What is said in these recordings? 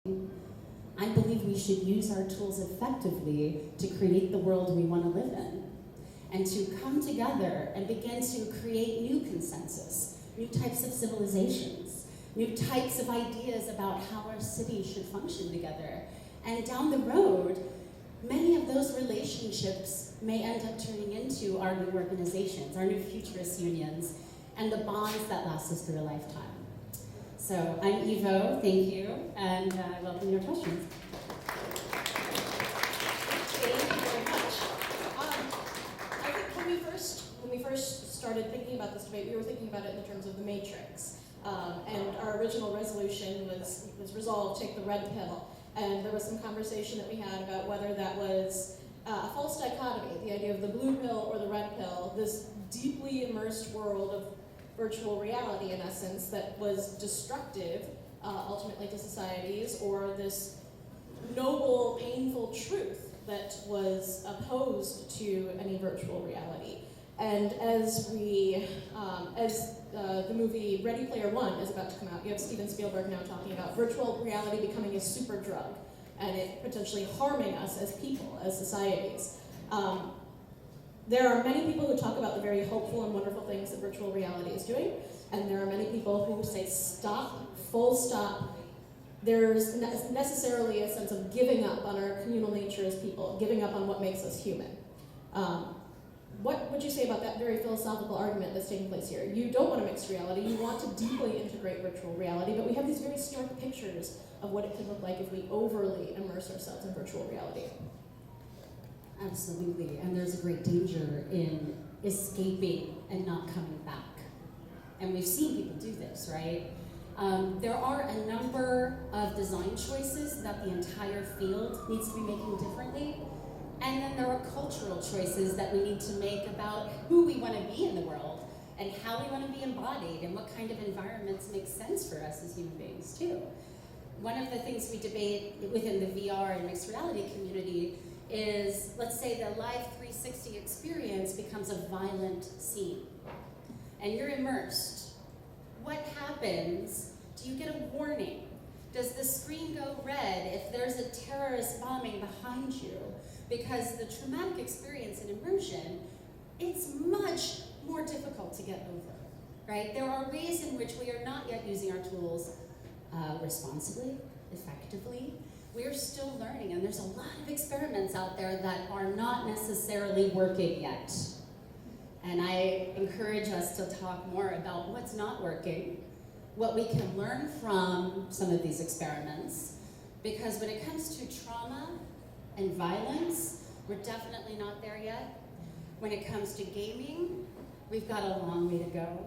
I believe we should use our tools effectively to create the world we want to live in, and to come together and begin to create new consensus, new types of civilizations, new types of ideas about how our cities should function together. And down the road, many of those relationships may end up turning into our new organizations, our new futurist unions, and the bonds that last us through a lifetime. So I'm Evo, thank you, and I welcome your questions. Thank you very much. I think when we first started thinking about this debate, we were thinking about it in terms of the matrix. And our original resolution was resolved, take the red pill. And there was some conversation that we had about whether that was a false dichotomy, the idea of the blue pill or the red pill, this deeply immersed world of virtual reality, in essence, that was destructive, ultimately, to societies, or this noble, painful truth that was opposed to any virtual reality. And as the movie Ready Player One is about to come out, you have Steven Spielberg now talking about virtual reality becoming a super drug, and it potentially harming us as people, as societies. There are many people who talk about the very hopeful and wonderful things that virtual reality is doing, and there are many people who say stop, full stop. There's necessarily a sense of giving up on our communal nature as people, giving up on what makes us human. What would you say about that very philosophical argument that's taking place here? You don't want a mixed reality, you want to deeply integrate virtual reality, but we have these very stark pictures of what it could look like if we overly immerse ourselves in virtual reality. Absolutely, and there's a great danger in escaping and not coming back. And we've seen people do this, right? There are a number of design choices that the entire field needs to be making differently. And then there are cultural choices that we need to make about who we want to be in the world and how we want to be embodied and what kind of environments make sense for us as human beings too. One of the things we debate within the VR and mixed reality community is, let's say the live 360 experience becomes a violent scene and you're immersed. What happens? Do you get a warning? Does the screen go red if there's a terrorist bombing behind you? Because the traumatic experience in immersion, it's much more difficult to get over, right? There are ways in which we are not yet using our tools responsibly, effectively. We're still learning, and there's a lot of experiments out there that are not necessarily working yet. And I encourage us to talk more about what's not working, what we can learn from some of these experiments, because when it comes to trauma and violence, we're definitely not there yet. When it comes to gaming, we've got a long way to go.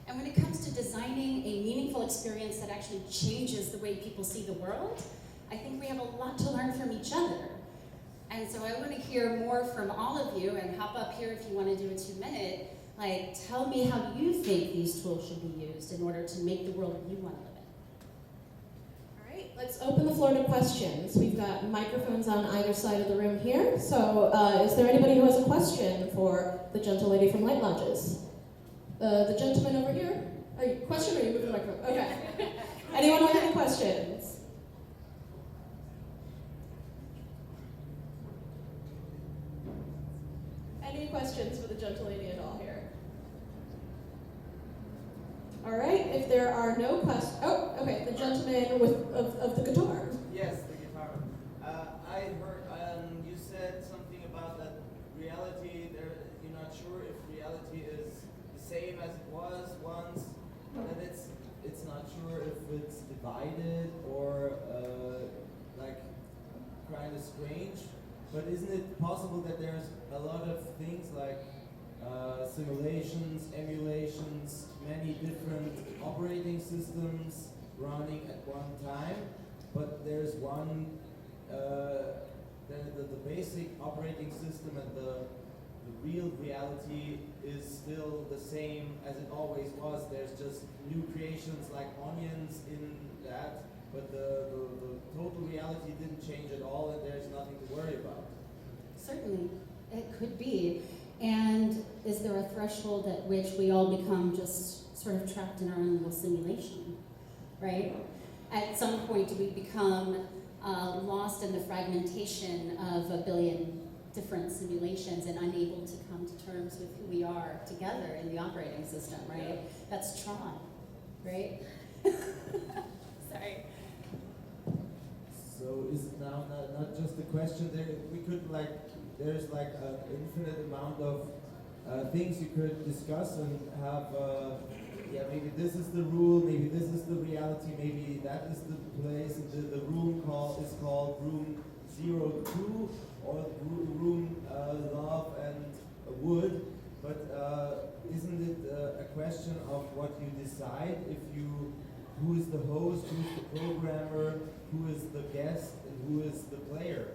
And when it comes to designing a meaningful experience that actually changes the way people see the world, I think we have a lot to learn from each other. And so I want to hear more from all of you, and hop up here if you want to do a 2-minute. Like, tell me how you think these tools should be used in order to make the world you want to live in. All right, let's open the floor to questions. We've got microphones on either side of the room here. So is there anybody who has a question for the gentle lady from Light Lodges? The gentleman over here? Question, or are you moving the microphone? Okay. Anyone with any questions? Any questions for the gentle lady at all here? All right, if there are no questions, oh, okay, the gentleman of the guitar. Yes, the guitar. I heard you said something about that reality. You're not sure if reality is the same as it was once, and it's not sure if it's divided or like kind of strange. But isn't it possible that there's a lot of things like simulations, emulations, many different operating systems running at one time, but there's one, the basic operating system and the real reality is still the same as it always was. There's just new creations like onions in that, but the total reality didn't change at all, and there's nothing to worry about. Certainly, it could be. And is there a threshold at which we all become just sort of trapped in our own little simulation, right? at some point do we become lost in the fragmentation of a billion different simulations and unable to come to terms with who we are together in the operating system, right? That's Tron, right? Sorry. So is it now not just a question there? We could there's like an infinite amount of things you could discuss and have. Maybe this is the rule. Maybe this is the reality. Maybe that is the place. The room is called room 02 or room love and wood. But isn't it a question of what you decide? Who is the host? Who is the programmer? Who is the guest and who is the player?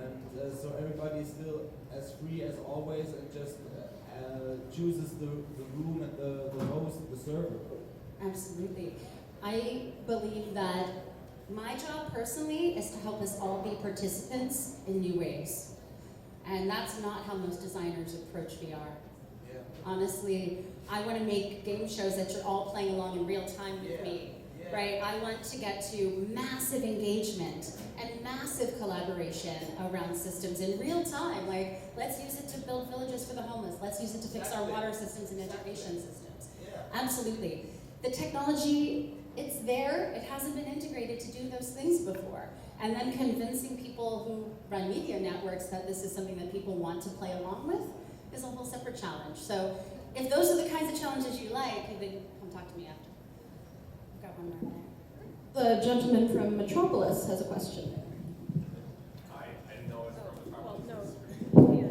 And so everybody is still as free as always and just chooses the room and the host and the server. Absolutely. I believe that my job personally is to help us all be participants in new ways. And that's not how most designers approach VR. Yeah. Honestly, I want to make game shows that you're all playing along in real time with me. Yeah. Right? I want to get to massive engagement and massive collaboration around systems in real time. Like, let's use it to build villages for the homeless. Let's use it to fix our water systems and education systems. Yeah. Absolutely. The technology, it's there. It hasn't been integrated to do those things before. And then convincing people who run media networks that this is something that people want to play along with is a whole separate challenge. So if those are the kinds of challenges you like, then come talk to me after. I've got one more there. The gentleman from Metropolis has a question. I didn't know it from the Well,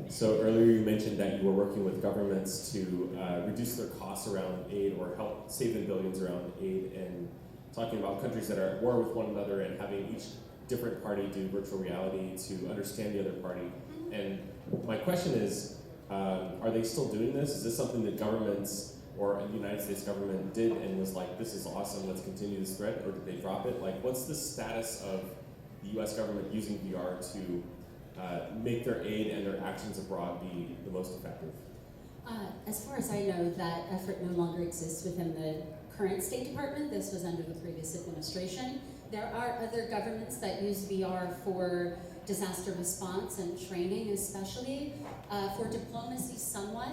So earlier you mentioned that you were working with governments to reduce their costs around aid or help save them billions around aid, and talking about countries that are at war with one another and having each different party do virtual reality to understand the other party. And my question is, are they still doing this? Is this something that governments or the United States government did and was like, this is awesome, let's continue this thread, or did they drop it? Like, what's the status of the US government using VR to make their aid and their actions abroad be the most effective? As far as I know, that effort no longer exists within the current State Department. This was under the previous administration. There are other governments that use VR for disaster response and training, especially. For diplomacy, somewhat.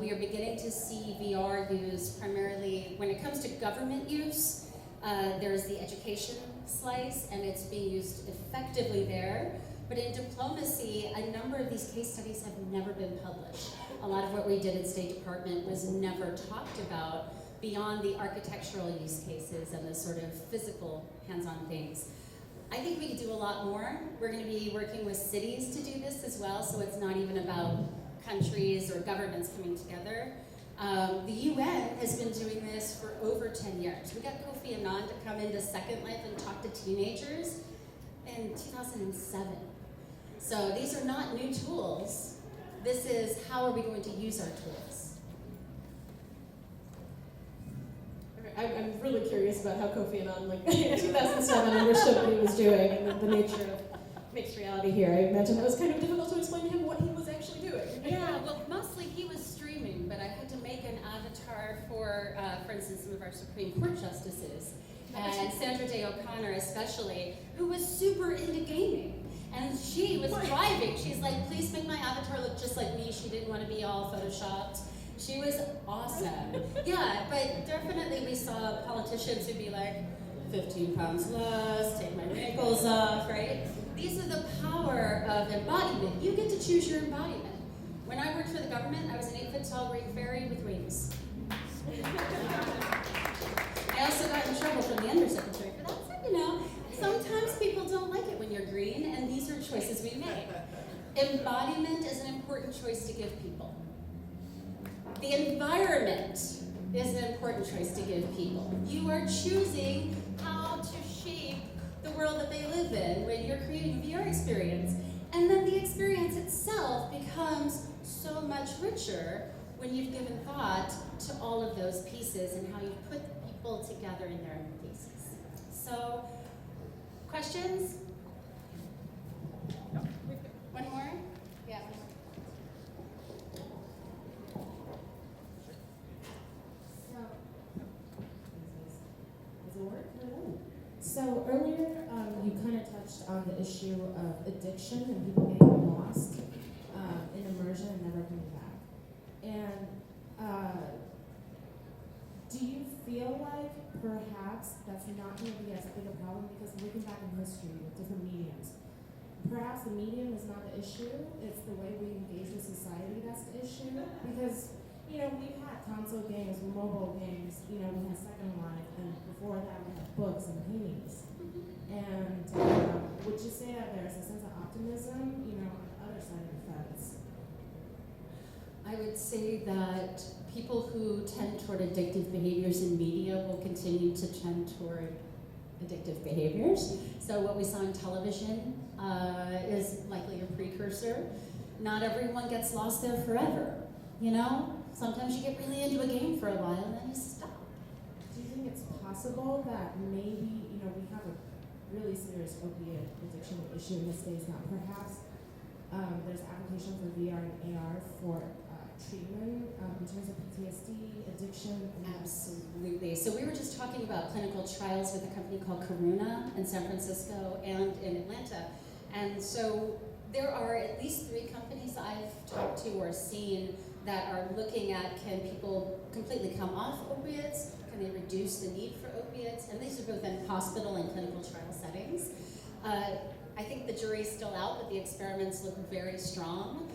We are beginning to see VR used primarily when it comes to government use. There's the education slice, and it's being used effectively there. But in diplomacy, a number of these case studies have never been published. A lot of what we did at State Department was never talked about beyond the architectural use cases and the sort of physical hands-on things. I think we could do a lot more. We're going to be working with cities to do this as well, so it's not even about countries or governments coming together. The UN has been doing this for over 10 years. We got Kofi Annan to come into Second Life and talk to teenagers in 2007. So these are not new tools. This is how are we going to use our tools. I'm really curious about how Kofi Annan, in 2007, understood what he was doing and the nature of mixed reality here. I imagine that was kind of difficult to explain to him what he was actually doing. Yeah, well, mostly he was streaming, but I had to make an avatar for instance, some of our Supreme Court justices, and Sandra Day O'Connor especially, who was super into gaming. And she was driving. She's like, please make my avatar look just like me. She didn't want to be all photoshopped. She was awesome. Yeah, but definitely we saw politicians who'd be like, 15 pounds less, take my wrinkles off, right? These are the power of embodiment. You get to choose your embodiment. When I worked for the government, I was an 8-foot-tall green fairy with wings. I also got in trouble from the undersecretary for that. So, sometimes people don't like it when you're green, and these are choices we make. Embodiment is an important choice to give people. The environment is an important choice to give people. You are choosing how to shape the world that they live in when you're creating a VR experience. And then the experience itself becomes so much richer when you've given thought to all of those pieces and how you put people together in their own pieces. So, questions? One more? Yeah. So forward. So earlier, you kind of touched on the issue of addiction and people getting lost in immersion and never coming back. And do you feel like perhaps that's not going to be as big a problem? Because looking back in history with different mediums, perhaps the medium is not the issue, it's the way we engage with society that's the issue. Because, you know, we've had console games, mobile games, you know, we had Second Life, and before that we had books and paintings. And would you say that there's a sense of optimism, you know, on the other side of the fence? I would say that people who tend toward addictive behaviors in media will continue to trend toward addictive behaviors. So what we saw in television is likely a precursor. Not everyone gets lost there forever, you know? Sometimes you get really into a game for a while and then you stop. Do you think it's possible that maybe, you know, we have a really serious opiate addiction issue in the States now? Perhaps there's application for VR and AR for treatment in terms of PTSD, addiction? Absolutely. So we were just talking about clinical trials with a company called Karuna in San Francisco and in Atlanta. And so there are at least 3 companies I've talked to or seen that are looking at, can people completely come off opiates? Can they reduce the need for opiates? And these are both in hospital and clinical trial settings. I think the jury's still out, but the experiments look very strong.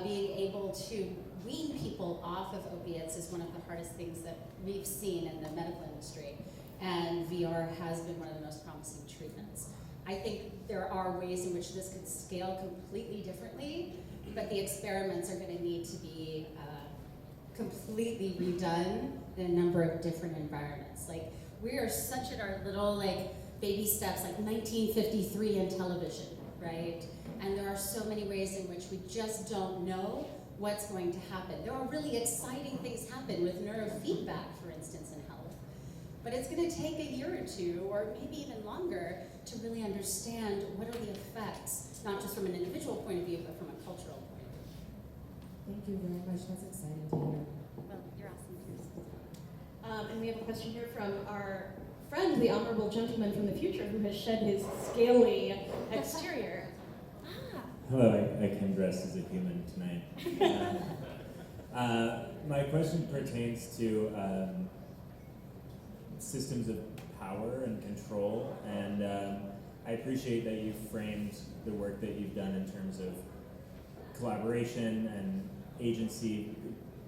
Being able to wean people off of opiates is one of the hardest things that we've seen in the medical industry. And VR has been one of the most promising treatments. I think there are ways in which this could scale completely differently, but the experiments are going to need to be completely redone in a number of different environments. Like, we are such at our little baby steps, like 1953 in television, right? And there are so many ways in which we just don't know what's going to happen. There are really exciting things happen with neurofeedback, for instance, in health. But it's going to take a year or 2, or maybe even longer, to really understand what are the effects, not just from an individual point of view, but from a cultural point of view. Thank you very much. That's exciting to hear. Well, you're awesome. And we have a question here from our friend, the honorable gentleman from the future, who has shed his scaly exterior. Hello, I came dressed as a human tonight. My question pertains to systems of power and control, and I appreciate that you framed the work that you've done in terms of collaboration and agency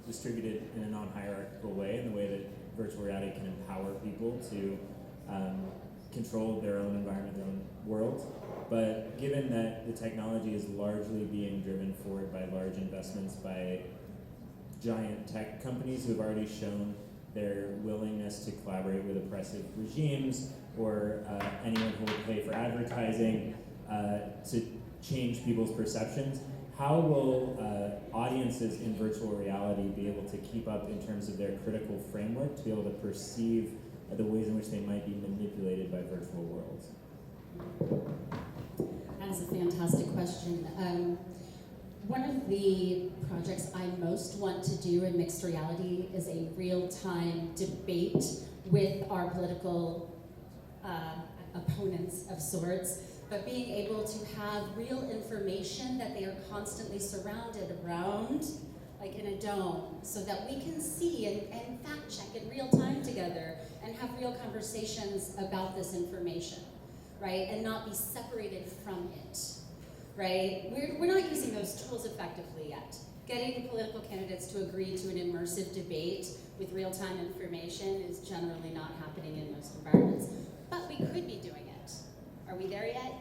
distributed in a non-hierarchical way, in the way that virtual reality can empower people to control their own environment, their own world. But given that the technology is largely being driven forward by large investments by giant tech companies who have already shown their willingness to collaborate with oppressive regimes or anyone who will pay for advertising to change people's perceptions, how will audiences in virtual reality be able to keep up in terms of their critical framework to be able to perceive the ways in which they might be manipulated by virtual worlds? That is a fantastic question. One of the projects I most want to do in mixed reality is a real-time debate with our political opponents of sorts, but being able to have real information that they are constantly surrounded around, like in a dome, so that we can see and fact check in real time together and have real conversations about this information, right? And not be separated from it, right? We're not using those tools effectively yet. Getting political candidates to agree to an immersive debate with real-time information is generally not happening in most environments, but we could be doing it. Are we there yet?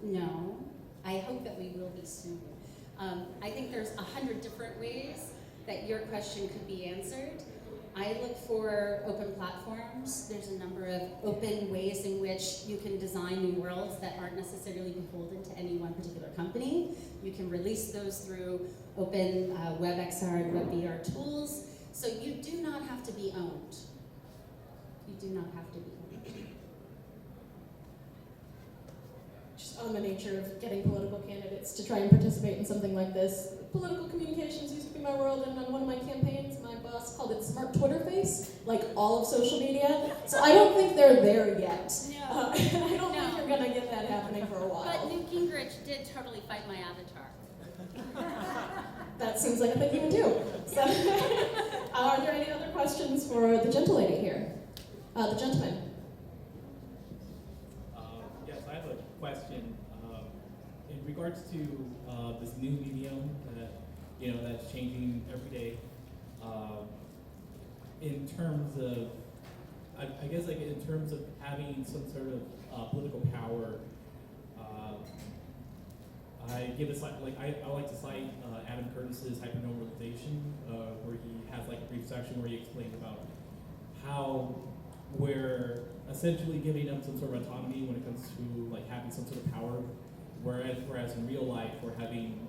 No. I hope that we will be soon. I think there's 100 different ways that your question could be answered. I look for open platforms. There's a number of open ways in which you can design new worlds that aren't necessarily beholden to any one particular company. You can release those through open WebXR and WebVR tools. So you do not have to be owned. You do not have to be owned. on the nature of getting political candidates to try and participate in something like this. Political communications used to be my world, and on one of my campaigns, my boss called it smart Twitter face, like all of social media. So I don't think they're there yet. No. I don't think you're gonna get that happening for a while. But Newt Gingrich did totally fight my avatar. That seems like a thing you would do. So, are there any other questions for the gentlelady here? The gentleman. Yes, I have a question. In regards to this new medium that that's changing every day. In terms of, I guess, like in terms of having some sort of political power, I give a cite, I like to cite Adam Curtis's hypernormalization, where he has like a brief section where he explains about how we're essentially giving up some sort of autonomy when it comes to like having some sort of power, whereas in real life we're having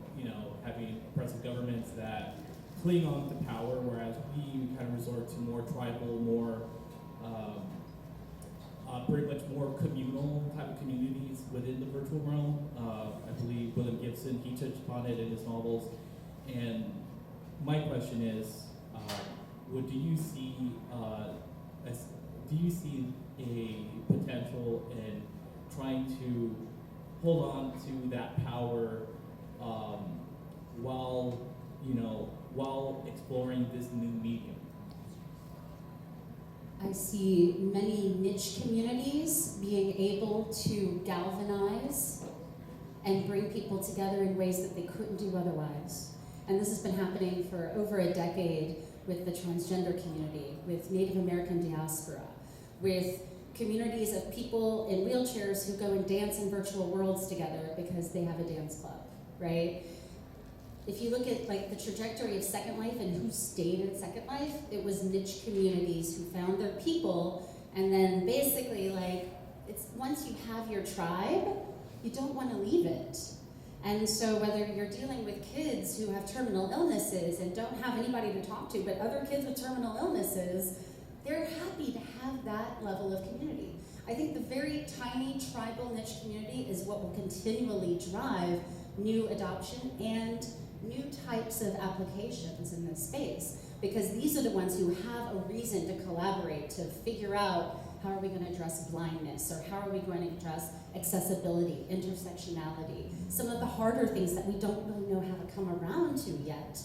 oppressive governments that cling on to power, whereas we kind of resort to more tribal, more pretty much more communal type of communities within the virtual realm. I believe William Gibson, he touched upon it in his novels. And my question is, do you see a potential in trying to hold on to that power while exploring this new medium? I see many niche communities being able to galvanize and bring people together in ways that they couldn't do otherwise. And this has been happening for over a decade with the transgender community, with Native American diaspora, with communities of people in wheelchairs who go and dance in virtual worlds together because they have a dance club, right? If you look at like the trajectory of Second Life and who stayed in Second Life, it was niche communities who found their people, and then basically like, it's once you have your tribe, you don't want to leave it. And so whether you're dealing with kids who have terminal illnesses and don't have anybody to talk to, but other kids with terminal illnesses, they're happy to have that level of community. I think the very tiny tribal niche community is what will continually drive new adoption and new types of applications in this space, because these are the ones who have a reason to collaborate, to figure out how are we going to address blindness, or how are we going to address accessibility, intersectionality. Some of the harder things that we don't really know how to come around to yet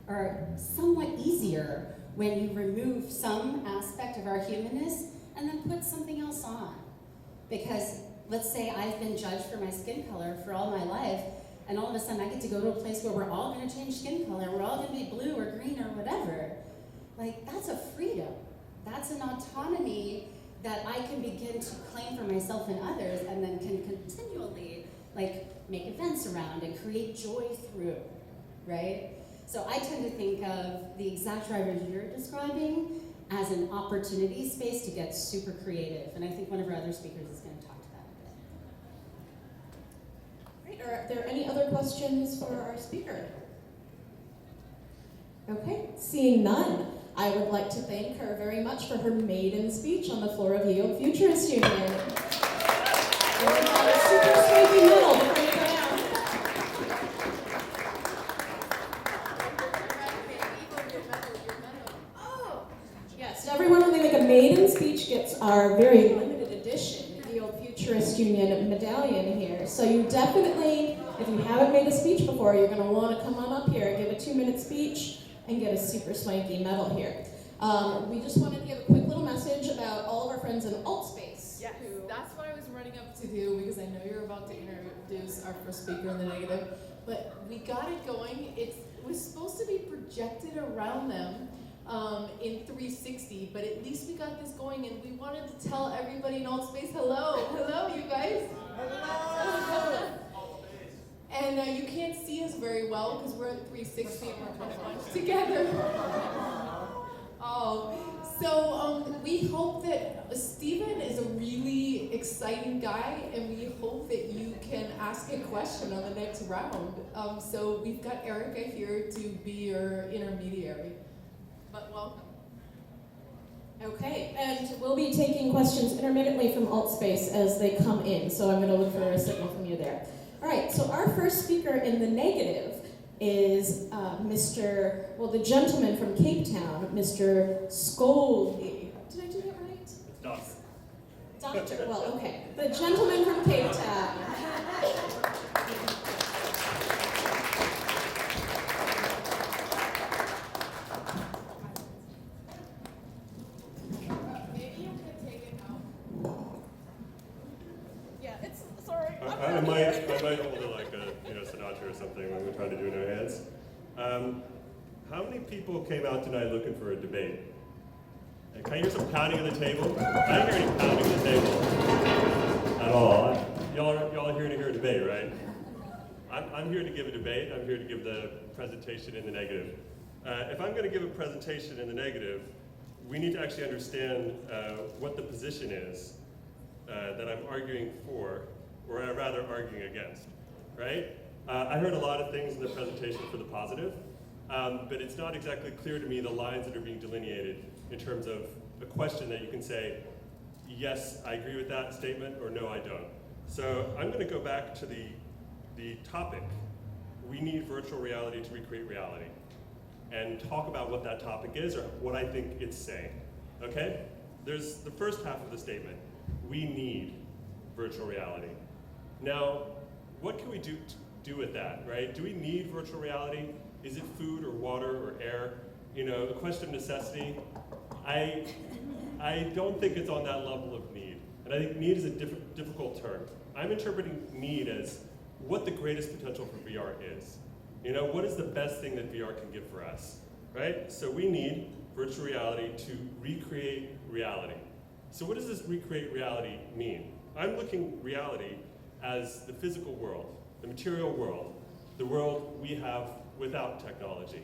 are somewhat easier when you remove some aspect of our humanness and then put something else on. Because let's say I've been judged for my skin color for all my life, and all of a sudden I get to go to a place where we're all going to change skin color, we're all going to be blue or green or whatever. Like, that's a freedom. That's an autonomy that I can begin to claim for myself and others, and then can continually like make events around and create joy through, right? So I tend to think of the exact drivers you're describing as an opportunity space to get super creative, and I think one of our other speakers is going to talk to that a bit. Great. Are there any other questions for our speaker? Okay, seeing none, I would like to thank her very much for her maiden speech on the floor of Yield Futurist Union. And we have a super swanky medal before you go down. Oh, yes, everyone when they make a maiden speech gets our very limited edition Yield Futurist Union medallion here. So you definitely, if you haven't made a speech before, you're going to want to come on up here and give a 2-minute speech and get a super swanky medal here. We just wanted to give a quick little message about all of our friends in AltSpace. Yes, that's what I was running up to do, because I know you're about to introduce our first speaker in the negative, but we got it going. It was supposed to be projected around them in 360, but at least we got this going, and we wanted to tell everybody in AltSpace, hello, you guys. Hello. And you can't see us very well because we're at 360 and we're kind of bunched together. So we hope that Stephen is a really exciting guy, and we hope that you can ask a question on the next round. So we've got Erica here to be your intermediary. But welcome. Okay, and we'll be taking questions intermittently from AltSpace as they come in, so I'm going to look for a signal from you there. All right, so our first speaker in the negative is the gentleman from Cape Town, Mr. Scoldy. Did I do that right? It's Doctor. Doctor, well, okay. The gentleman from Cape Town. Maybe you can take it out. Yeah, it's sorry. I might hold it like a Sinatra or something when we're trying to do it in our hands. How many people came out tonight looking for a debate? And can I hear some pounding on the table? I didn't hear any pounding on the table at all. Y'all are here to hear a debate, right? I'm here to give a debate. I'm here to give the presentation in the negative. If I'm going to give a presentation in the negative, we need to actually understand what the position is that I'm arguing for, or rather arguing against, right? I heard a lot of things in the presentation for the positive, but it's not exactly clear to me the lines that are being delineated in terms of a question that you can say, yes, I agree with that statement, or no, I don't. So I'm going to go back to the topic. We need virtual reality to recreate reality, and talk about what that topic is, or what I think it's saying, okay? There's the first half of the statement. We need virtual reality. Now, what can we do with that, right? Do we need virtual reality? Is it food or water or air? A question of necessity. I don't think it's on that level of need. And I think need is a difficult term. I'm interpreting need as what the greatest potential for VR is. What is the best thing that VR can give for us, right? So we need virtual reality to recreate reality. So what does this recreate reality mean? I'm looking reality as the physical world, the material world, the world we have without technology.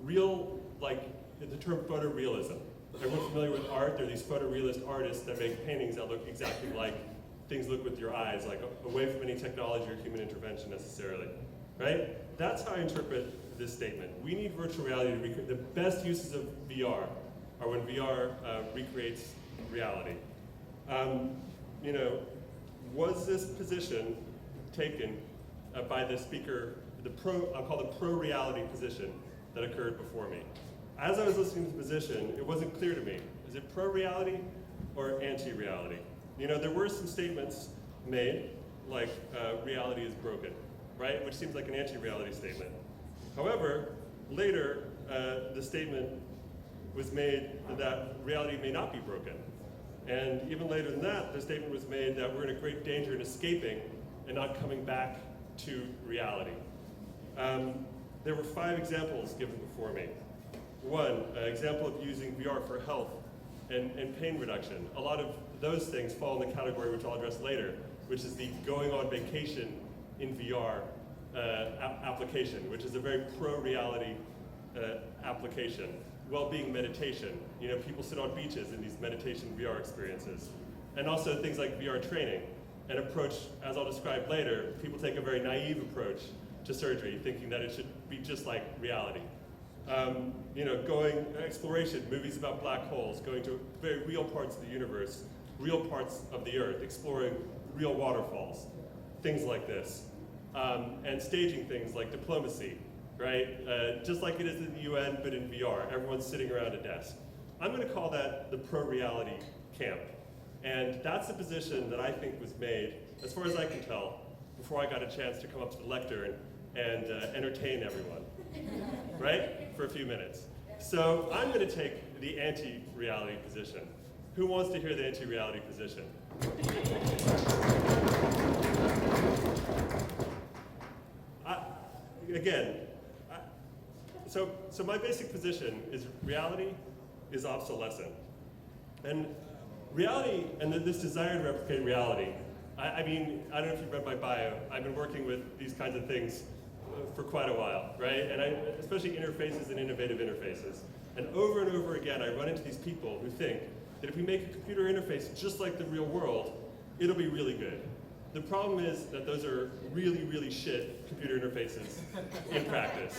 Real, like the term photorealism. Everyone's familiar with art. There are these photorealist artists that make paintings that look exactly like things look with your eyes, like away from any technology or human intervention necessarily, right? That's how I interpret this statement. We need virtual reality to recreate. The best uses of VR are when VR recreates reality. Was this position taken by the speaker, I'll call the pro-reality position that occurred before me? As I was listening to the position, it wasn't clear to me. Is it pro-reality or anti-reality? There were some statements made, like reality is broken, right? Which seems like an anti-reality statement. However, later, the statement was made that reality may not be broken. And even later than that, the statement was made that we're in a great danger in escaping and not coming back to reality. There were 5 examples given before me. One, an example of using VR for health and pain reduction. A lot of those things fall in the category which I'll address later, which is the going on vacation in VR application, which is a very pro-reality application. Well-being meditation. People sit on beaches in these meditation VR experiences. And also things like VR training. An approach, as I'll describe later, people take a very naive approach to surgery, thinking that it should be just like reality. Going exploration, movies about black holes, going to very real parts of the universe, real parts of the earth, exploring real waterfalls, things like this. And staging things like diplomacy, right? Just like it is in the UN, but in VR. Everyone's sitting around a desk. I'm going to call that the pro-reality camp. And that's the position that I think was made, as far as I can tell, before I got a chance to come up to the lectern and entertain everyone, right? For a few minutes. So I'm going to take the anti-reality position. Who wants to hear the anti-reality position? So my basic position is reality is obsolescent. And reality, and this desire to replicate reality, I don't know if you've read my bio, I've been working with these kinds of things for quite a while, right? And especially interfaces and innovative interfaces. And over again, I run into these people who think that if we make a computer interface just like the real world, it'll be really good. The problem is that those are really, really shit computer interfaces in practice.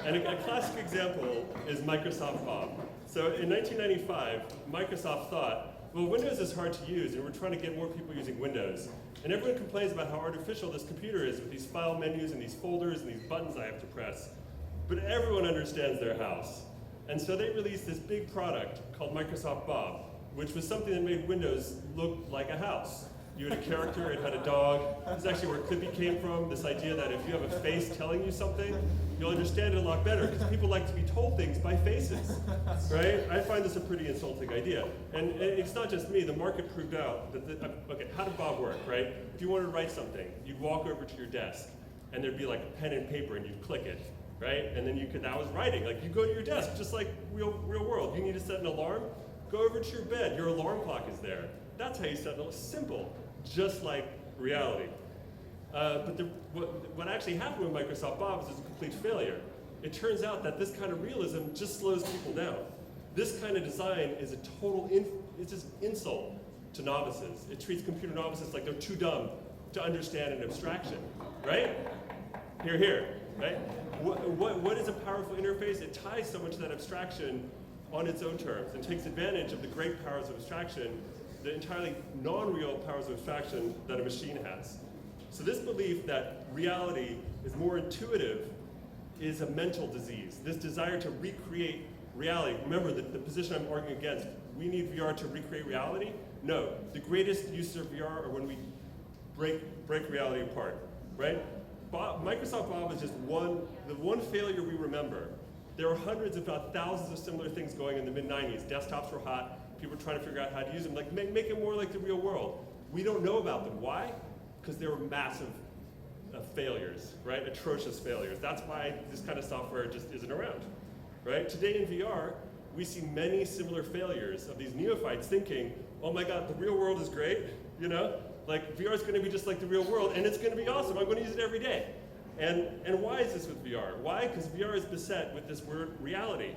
And a classic example is Microsoft Bob. So So in 1995, Microsoft thought, well, Windows is hard to use, and we're trying to get more people using Windows. And everyone complains about how artificial this computer is with these file menus and these folders and these buttons I have to press. But everyone understands their house. And so they released this big product called Microsoft Bob, which was something that made Windows look like a house. You had a character, it had a dog. This is actually where Clippy came from, this idea that if you have a face telling you something, you'll understand it a lot better, because people like to be told things by faces, right? I find this a pretty insulting idea. And it's not just me, the market proved out that, okay, how did Bob work, right? If you wanted to write something, you'd walk over to your desk, and there'd be like a pen and paper, and you'd click it, right? And then that was writing. Like, you go to your desk, just like real world. You need to set an alarm, go over to your bed, your alarm clock is there. That's how you set it. Simple, just like reality. But what actually happened with Microsoft Bob is a complete failure. It turns out that this kind of realism just slows people down. This kind of design is a total, it's just insult to novices. It treats computer novices like they're too dumb to understand an abstraction, right? Here, right? What is a powerful interface? It ties so much of that abstraction on its own terms and takes advantage of the great powers of abstraction, the entirely non-real powers of abstraction that a machine has. So this belief that reality is more intuitive is a mental disease. This desire to recreate reality. Remember, the position I'm arguing against, we need VR to recreate reality? No, the greatest use of VR are when we break reality apart, right? Microsoft Bob is just the one failure we remember. There were hundreds, if not thousands, of similar things going in the mid-90s. Desktops were hot. People were trying to figure out how to use them. Like, make it more like the real world. We don't know about them. Why? Because they were massive failures, right? Atrocious failures. That's why this kind of software just isn't around, right? Today in VR, we see many similar failures of these neophytes thinking, oh my God, the real world is great, you know? Like, VR is going to be just like the real world, and it's going to be awesome. I'm going to use it every day. And why is this with VR? Why? Because VR is beset with this word reality.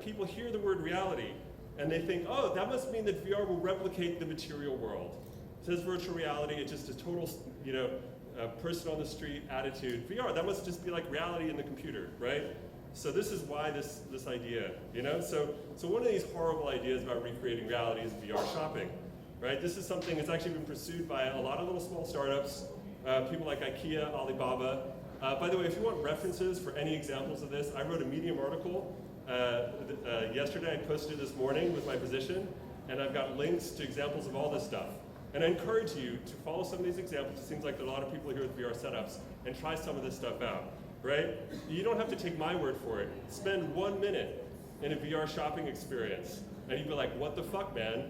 People hear the word reality, and they think, oh, that must mean that VR will replicate the material world. It says virtual reality, it's just a total, person on the street attitude. VR, that must just be like reality in the computer, right? So this is why this idea, So one of these horrible ideas about recreating reality is VR shopping, right? This is something that's actually been pursued by a lot of little small startups, people like IKEA, Alibaba. By the way, if you want references for any examples of this, I wrote a Medium article yesterday. I posted it this morning with my position, and I've got links to examples of all this stuff. And I encourage you to follow some of these examples. It seems like there are a lot of people here with VR setups, and try some of this stuff out, right? You don't have to take my word for it. Spend 1 minute in a VR shopping experience, and you'd be like, what the fuck, man?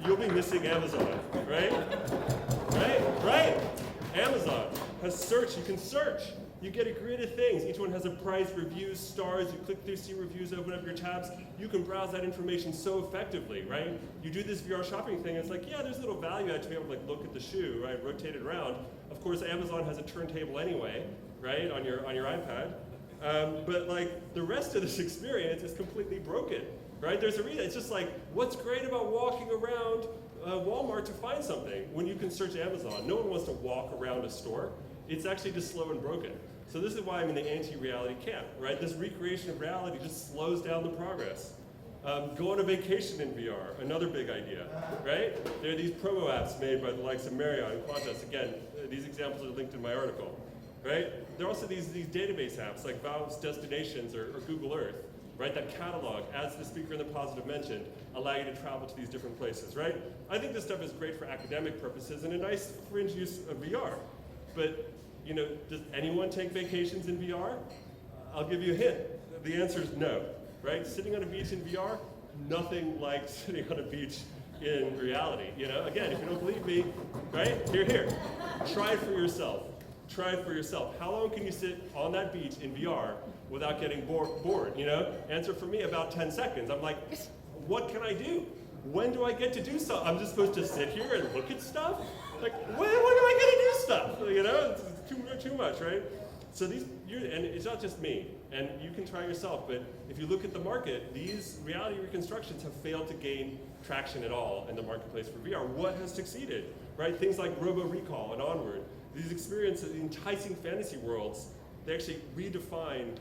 You'll be missing Amazon, right? Right? Amazon has search. You can search. You get a grid of things. Each one has a price, reviews, stars. You click through, see reviews, open up your tabs. You can browse that information so effectively, right? You do this VR shopping thing, it's like, yeah, there's a little value add to be able to look at the shoe, right? Rotate it around. Of course, Amazon has a turntable anyway, right, on your iPad. But like the rest of this experience is completely broken, right? There's a reason. It's just like, what's great about walking around Walmart to find something when you can search Amazon? No one wants to walk around a store. It's actually just slow and broken. So this is why I'm in the anti-reality camp, right? This recreation of reality just slows down the progress. Go on a vacation in VR, another big idea, right? There are these promo apps made by the likes of Marriott and Qantas. Again, these examples are linked in my article, right? There are also these database apps like Valve's Destinations or Google Earth, right? That catalog, as the speaker in the positive mentioned, allow you to travel to these different places, right? I think this stuff is great for academic purposes and a nice fringe use of VR. But does anyone take vacations in VR? I'll give you a hint. The answer is no, right? Sitting on a beach in VR, nothing like sitting on a beach in reality. Again, if you don't believe me, right? Here. Try it for yourself. Try it for yourself. How long can you sit on that beach in VR without getting bored? Answer for me, about 10 seconds. I'm like, what can I do? When do I get to do something? I'm just supposed to sit here and look at stuff? Like, when do I get to do stuff? It's too much, right? So and it's not just me, and you can try yourself, but if you look at the market, these reality reconstructions have failed to gain traction at all in the marketplace for VR. What has succeeded, right? Things like Robo Recall and Onward. These experiences, enticing fantasy worlds, they actually redefine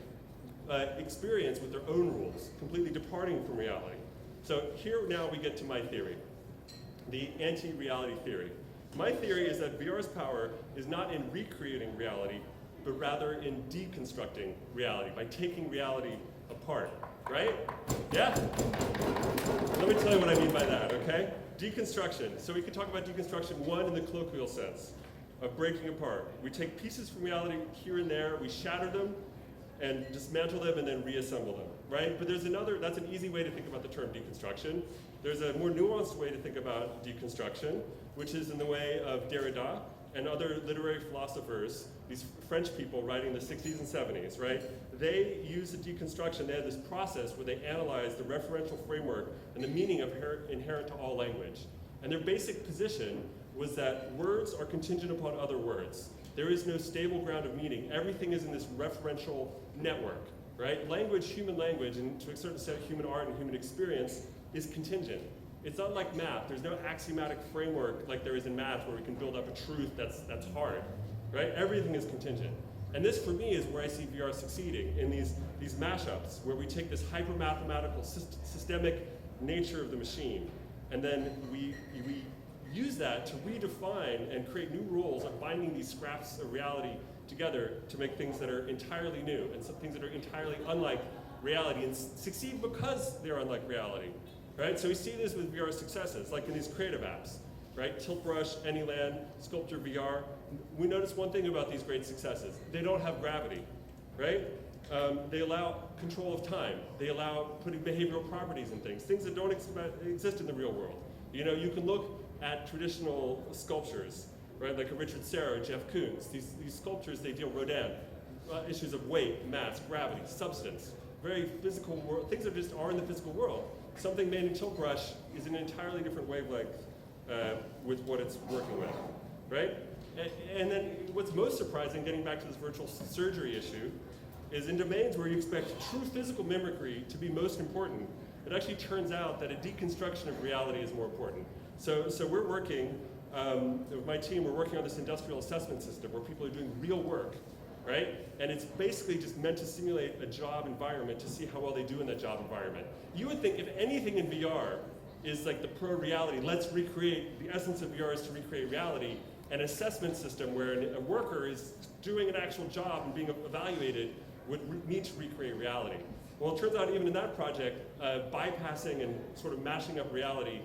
experience with their own rules, completely departing from reality. So here now we get to my theory, the anti-reality theory. My theory is that VR's power is not in recreating reality, but rather in deconstructing reality, by taking reality apart, right? Yeah? Let me tell you what I mean by that, okay? Deconstruction. So we could talk about deconstruction, one, in the colloquial sense of breaking apart. We take pieces from reality here and there, we shatter them, and dismantle them and then reassemble them, right? But there's another, that's an easy way to think about the term deconstruction. There's a more nuanced way to think about deconstruction, which is in the way of Derrida and other literary philosophers, these French people writing in the 60s and 70s, right? They use the deconstruction, they had this process where they analyze the referential framework and the meaning of inherent to all language. And their basic position was that words are contingent upon other words. There is no stable ground of meaning. Everything is in this referential network, right? Language, human language, and to a certain extent human art and human experience is contingent. It's not like math. There's no axiomatic framework like there is in math where we can build up a truth that's hard, right? Everything is contingent. And this, for me, is where I see VR succeeding, in these mashups, where we take this hyper-mathematical, systemic nature of the machine, and then we use that to redefine and create new rules of binding these scraps of reality together to make things that are entirely new, and some things that are entirely unlike reality, and succeed because they're unlike reality, right? So we see this with VR successes, like in these creative apps, right? Tilt Brush, Anyland, Sculpture VR. We notice one thing about these great successes. They don't have gravity, right? They allow control of time. They allow putting behavioral properties in things that don't exist in the real world. You know, you can look at traditional sculptures, right? Like a Richard Serra, Jeff Koons. These sculptures, they deal Rodin, issues of weight, mass, gravity, substance, very physical world, things that just are in the physical world. Something made in Tilt Brush is an entirely different wavelength with what it's working with, right? And then what's most surprising, getting back to this virtual surgery issue, is in domains where you expect true physical mimicry to be most important, it actually turns out that a deconstruction of reality is more important. So we're working, with my team, we're working on this industrial assessment system where people are doing real work, right? And it's basically just meant to simulate a job environment to see how well they do in that job environment. You would think if anything in VR is like the pro-reality, let's recreate, the essence of VR is to recreate reality, an assessment system where a worker is doing an actual job and being evaluated would need to recreate reality. Well, it turns out even in that project, bypassing and sort of mashing up reality,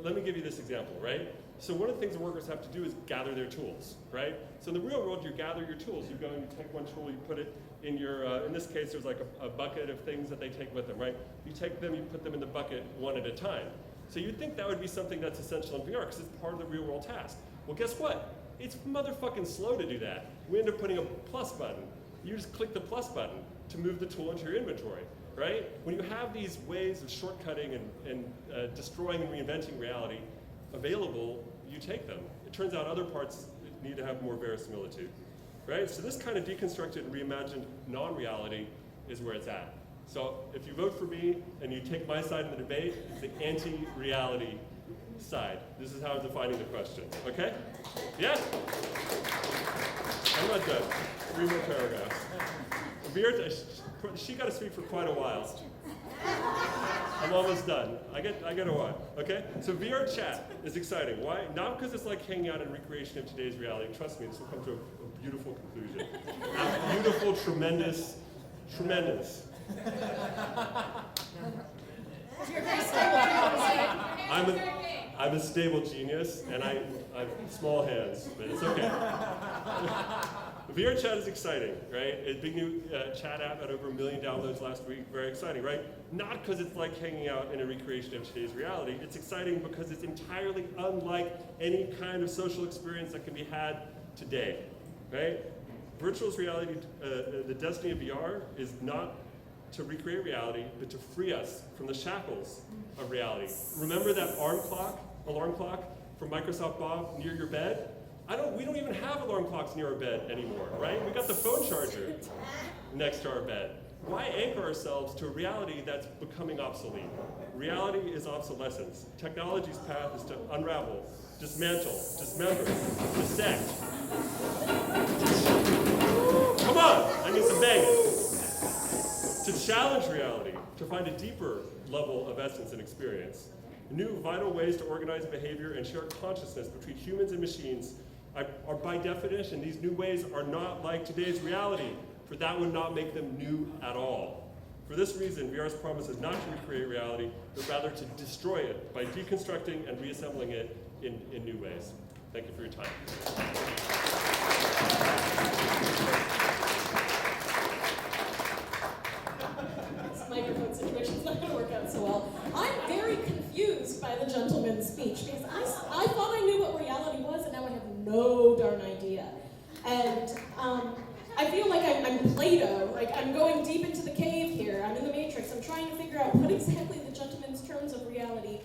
let me give you this example, right? So one of the things the workers have to do is gather their tools, right? So in the real world, you gather your tools. You go and you take one tool, you put it in your, in this case, there's like a bucket of things that they take with them, right? You take them, you put them in the bucket one at a time. So you'd think that would be something that's essential in VR because it's part of the real world task. Well, guess what? It's motherfucking slow to do that. We end up putting a plus button. You just click the plus button to move the tool into your inventory, right? When you have these ways of shortcutting and destroying and reinventing reality available, you take them. It turns out other parts need to have more verisimilitude, right? So this kind of deconstructed and reimagined non-reality is where it's at. So if you vote for me and you take my side in the debate, it's the anti-reality side. This is how I'm defining the question, okay? Yeah? I'm not done. 3 more paragraphs. She got to speak for quite a while. I'm almost done. I get a what? Okay? So VR chat is exciting. Why? Not because it's like hanging out in recreation of today's reality. Trust me, this will come to a beautiful conclusion. Beautiful, tremendous. I'm a stable genius, and I have small hands, but it's okay. VR chat is exciting, right? A big new chat app had over 1 million downloads last week. Very exciting, right? Not because it's like hanging out in a recreation of today's reality. It's exciting because it's entirely unlike any kind of social experience that can be had today, right? Virtual reality, the destiny of VR is not to recreate reality, but to free us from the shackles of reality. Remember that alarm clock from Microsoft Bob near your bed? We don't even have alarm clocks near our bed anymore, right? We got the phone charger next to our bed. Why anchor ourselves to a reality that's becoming obsolete? Reality is obsolescence. Technology's path is to unravel, dismantle, dismember, dissect. Come on, I need some banging. to challenge reality, to find a deeper level of essence and experience. New vital ways to organize behavior and share consciousness between humans and machines are by definition, these new ways are not like today's reality, for that would not make them new at all. For this reason, VR's promise is not to recreate reality, but rather to destroy it by deconstructing and reassembling it in new ways. Thank you for your time. This microphone situation's not going to work out so well. I'm very confused by the gentleman's speech because I thought I knew what reality was, and now I have no darn idea. And I feel like I'm Plato, like I'm going deep into the cave here. I'm in the Matrix. I'm trying to figure out what exactly the gentleman's terms of reality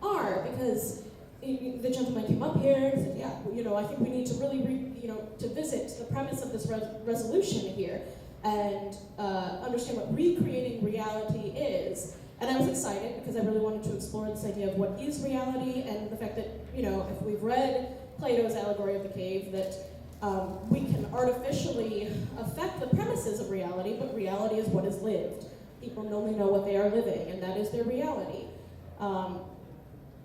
are, because the gentleman came up here and said, yeah, I think we need to really, to visit the premise of this resolution here and understand what recreating reality is. And I was excited because I really wanted to explore this idea of what is reality and the fact that, if we've read Plato's allegory of the cave, that we can artificially affect the premises of reality, but reality is what is lived. People only know what they are living, and that is their reality.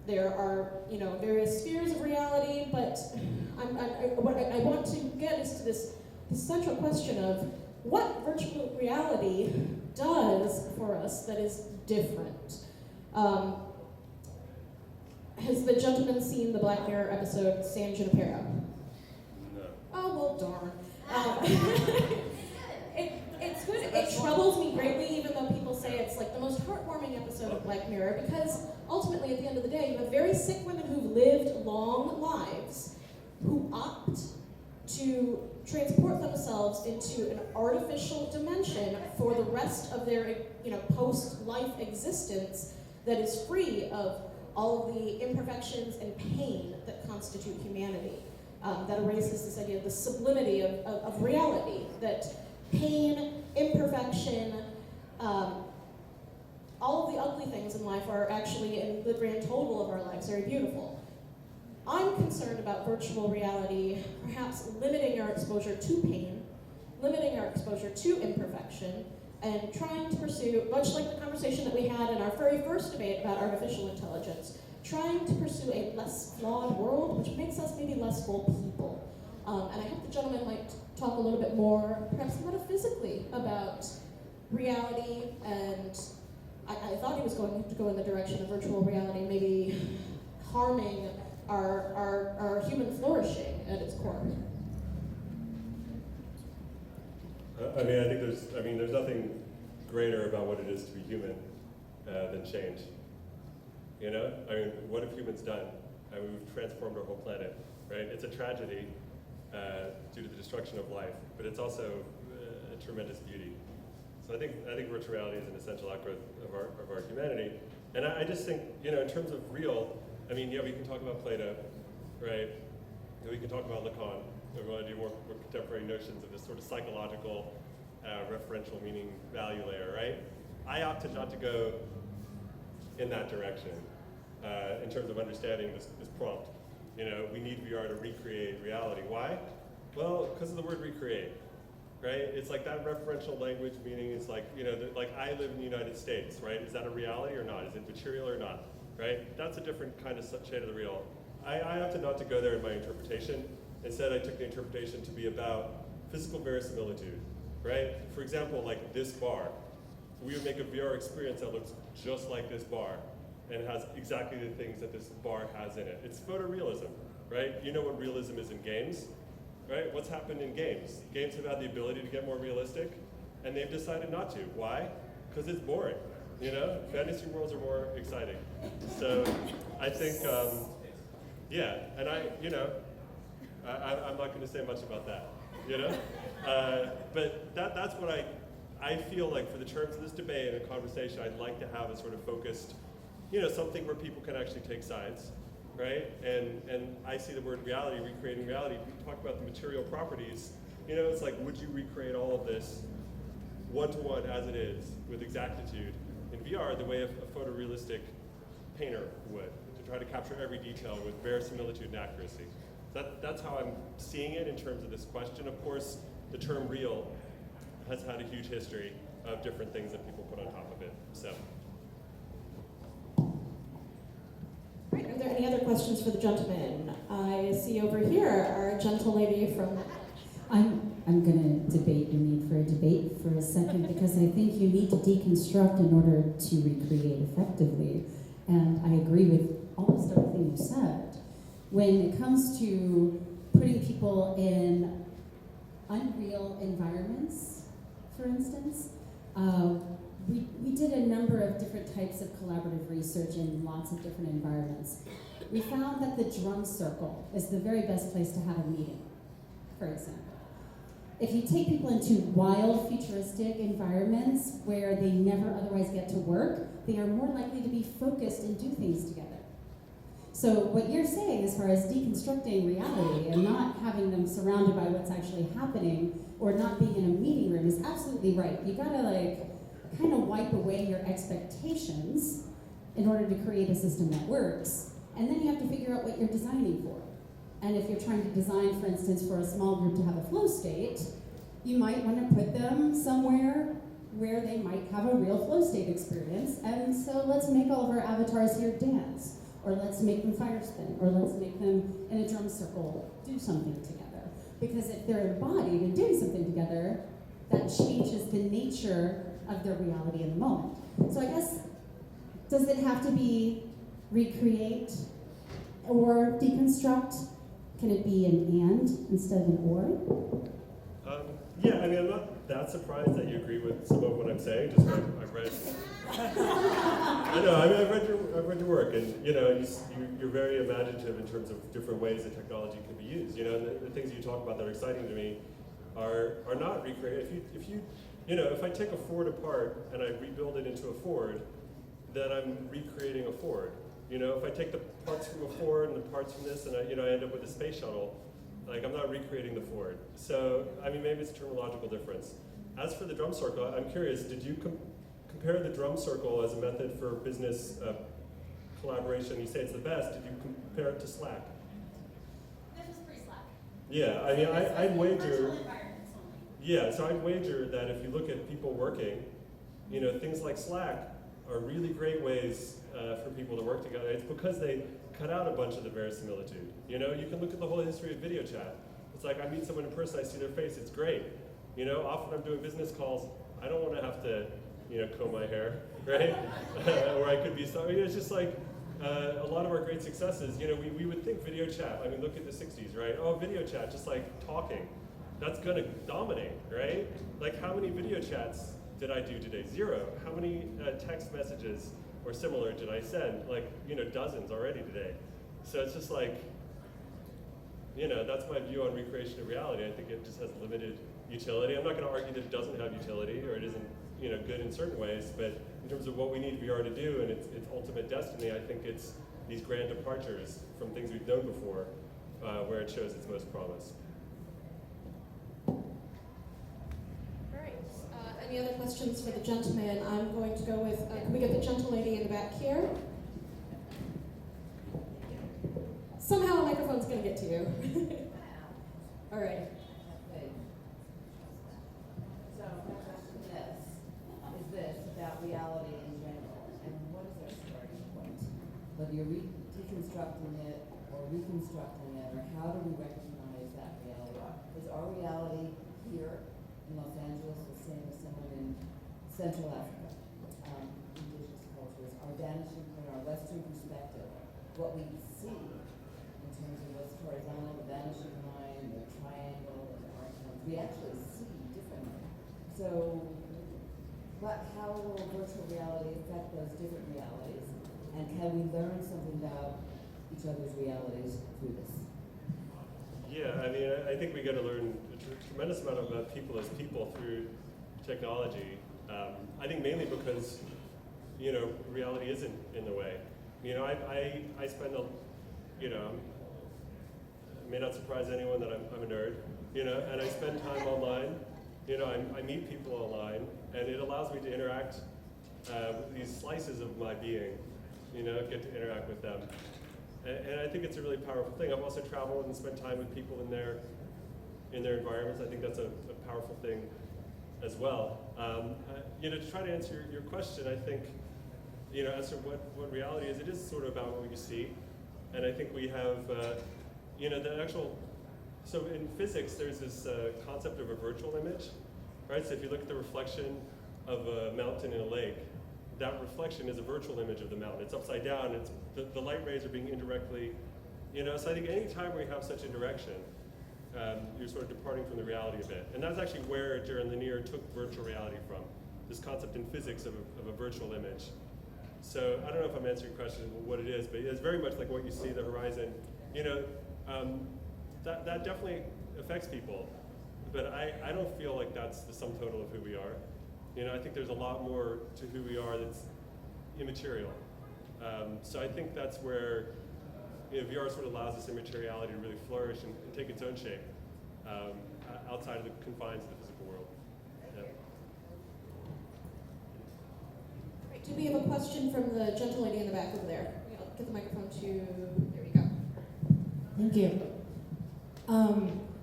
There are, various spheres of reality, but what I want to get is to this central question of what virtual reality does for us that is different. Has the gentleman seen the Black Mirror episode San Junipero? No. Oh, well, darn. It's good. It troubles me greatly, even though people say it's like the most heartwarming episode of Black Mirror, because ultimately, at the end of the day, you have very sick women who've lived long lives who opt to transport themselves into an artificial dimension for the rest of their, post-life existence that is free of all of the imperfections and pain that constitute humanity. That erases this idea of the sublimity of reality, that pain, imperfection, all of the ugly things in life are actually, in the grand total of our lives, very beautiful. I'm concerned about virtual reality perhaps limiting our exposure to pain, limiting our exposure to imperfection, and trying to pursue, much like the conversation that we had in our very first debate about artificial intelligence, trying to pursue a less flawed world, which makes us maybe less full people. And I hope the gentleman might talk a little bit more, perhaps metaphysically, about reality, and I thought he was going to go in the direction of virtual reality, maybe harming our human flourishing at its core. I think there's nothing greater about what it is to be human than change. What have humans done? We've transformed our whole planet, right? It's a tragedy due to the destruction of life, but it's also a tremendous beauty. So I think virtual reality is an essential outgrowth of our humanity. And I just think, in terms of real, we can talk about Plato, right? We can talk about Lacan. We want to do more contemporary notions of this sort of psychological, referential meaning value layer, right? I opted not to go in that direction in terms of understanding this prompt. We need VR to recreate reality. Why? Well, because of the word recreate, right? It's like that referential language, meaning it's like, like I live in the United States, right? Is that a reality or not? Is it material or not, right? That's a different kind of shade of the real. I opted not to go there in my interpretation. Instead, I took the interpretation to be about physical verisimilitude, right? For example, like this bar. We would make a VR experience that looks just like this bar and has exactly the things that this bar has in it. It's photorealism, right? You know what realism is in games, right? What's happened in games? Games have had the ability to get more realistic, and they've decided not to. Why? Because it's boring, Fantasy worlds are more exciting. So I think, and I'm not going to say much about that, but that's what I feel like for the terms of this debate and a conversation, I'd like to have a sort of focused, something where people can actually take sides, right? And I see the word reality, recreating reality. We talk about the material properties. It's like, would you recreate all of this one-to-one as it is with exactitude in VR the way a photorealistic painter would, to try to capture every detail with verisimilitude and accuracy. That's how I'm seeing it in terms of this question. Of course, the term real has had a huge history. of different things that people put on top of it. So. Right, are there any other questions for the gentleman? I see over here our gentle lady from... I'm going to debate your need for a debate for a second because I think you need to deconstruct in order to recreate effectively. And I agree with almost everything you said. When it comes to putting people in unreal environments, for instance, we did a number of different types of collaborative research in lots of different environments. We found that the drum circle is the very best place to have a meeting, for example. If you take people into wild, futuristic environments where they never otherwise get to work, they are more likely to be focused and do things together. So what you're saying as far as deconstructing reality and not having them surrounded by what's actually happening or not being in a meeting room is absolutely right. You gotta kind of wipe away your expectations in order to create a system that works, and then you have to figure out what you're designing for. And if you're trying to design, for instance, for a small group to have a flow state, you might want to put them somewhere where they might have a real flow state experience. And so let's make all of our avatars here dance, or let's make them fire spin, or let's make them in a drum circle do something together. Because if they're embodied and doing something together, that changes the nature of their reality in the moment. So I guess, does it have to be recreate or deconstruct? Can it be an and instead of an or? Yeah, I mean, I'm not that surprised that you agree with some of what I'm saying. Just I've read. I know. I mean, I've read your work, and you're very imaginative in terms of different ways that technology can be used. And the things that you talk about that are exciting to me are not recreated. If I take a Ford apart and I rebuild it into a Ford, then I'm recreating a Ford. If I take the parts from a Ford and the parts from this, and I end up with a space shuttle, I'm not recreating the Ford. So, I mean, maybe it's a terminological difference. As for the drum circle, I'm curious, did you compare the drum circle as a method for business collaboration? You say it's the best. Did you compare it to Slack? This was pre-Slack. Yeah, I mean, I'd wager. Virtual environments only. Yeah, so I'd wager that if you look at people working, things like Slack are really great ways for people to work together. It's because they cut out a bunch of the verisimilitude. You can look at the whole history of video chat. It's like I meet someone in person, I see their face, it's great. Often I'm doing business calls, I don't want to have to, comb my hair, right? Or I could be sorry. It's just like a lot of our great successes, we would think video chat. I mean, look at the 60s, right? Oh, video chat, just like talking. That's going to dominate, right? Like how many video chats did I do today? 0. How many text messages or similar did I send? Dozens already today. So it's just that's my view on recreation of reality. I think it just has limited utility. I'm not going to argue that it doesn't have utility or it isn't, good in certain ways, but in terms of what we need VR to do and its ultimate destiny, I think it's these grand departures from things we've known before where it shows its most promise. Any other questions for the gentleman? I'm going to go with, can we get the gentle lady in the back here? Somehow a microphone's going to get to you. All right. So my question is this about reality in general, and what is our starting point? Whether you're deconstructing it or reconstructing it, or how do we recognize that reality? Is our reality here in Los Angeles the same as someone in Central Africa? Indigenous cultures are vanishing from our Western perspective. What we see in terms of what's horizontal, the vanishing line, the triangle, the arc, we actually see differently. So, how will virtual reality affect those different realities? And can we learn something about each other's realities through this? Yeah, I mean, I think we got to learn a tremendous amount about people as people through technology. I think mainly because, reality isn't in the way. I spend it may not surprise anyone that I'm a nerd, and I spend time online. I meet people online, and it allows me to interact with these slices of my being, get to interact with them. And I think it's a really powerful thing. I've also traveled and spent time with people in their environments. I think that's a powerful thing as well. To try to answer your question, I think, as to what reality is, it is sort of about what you see. And I think we have, the actual, so in physics, there's this concept of a virtual image, right? So if you look at the reflection of a mountain in a lake, that reflection is a virtual image of the mountain. It's upside down, the light rays are being indirectly, so I think any time we have such indirection, you're sort of departing from the reality a bit. And that's actually where Jaron Lanier took virtual reality from, this concept in physics of a virtual image. So I don't know if I'm answering your question what it is, but it's very much like what you see the horizon. That definitely affects people, but I don't feel like that's the sum total of who we are. I think there's a lot more to who we are that's immaterial. So I think that's where VR sort of allows this immateriality to really flourish and take its own shape outside of the confines of the physical world. Yeah. Great. Do we have a question from the gentle lady in the back over there? I'll get the microphone to, there we go. Thank you.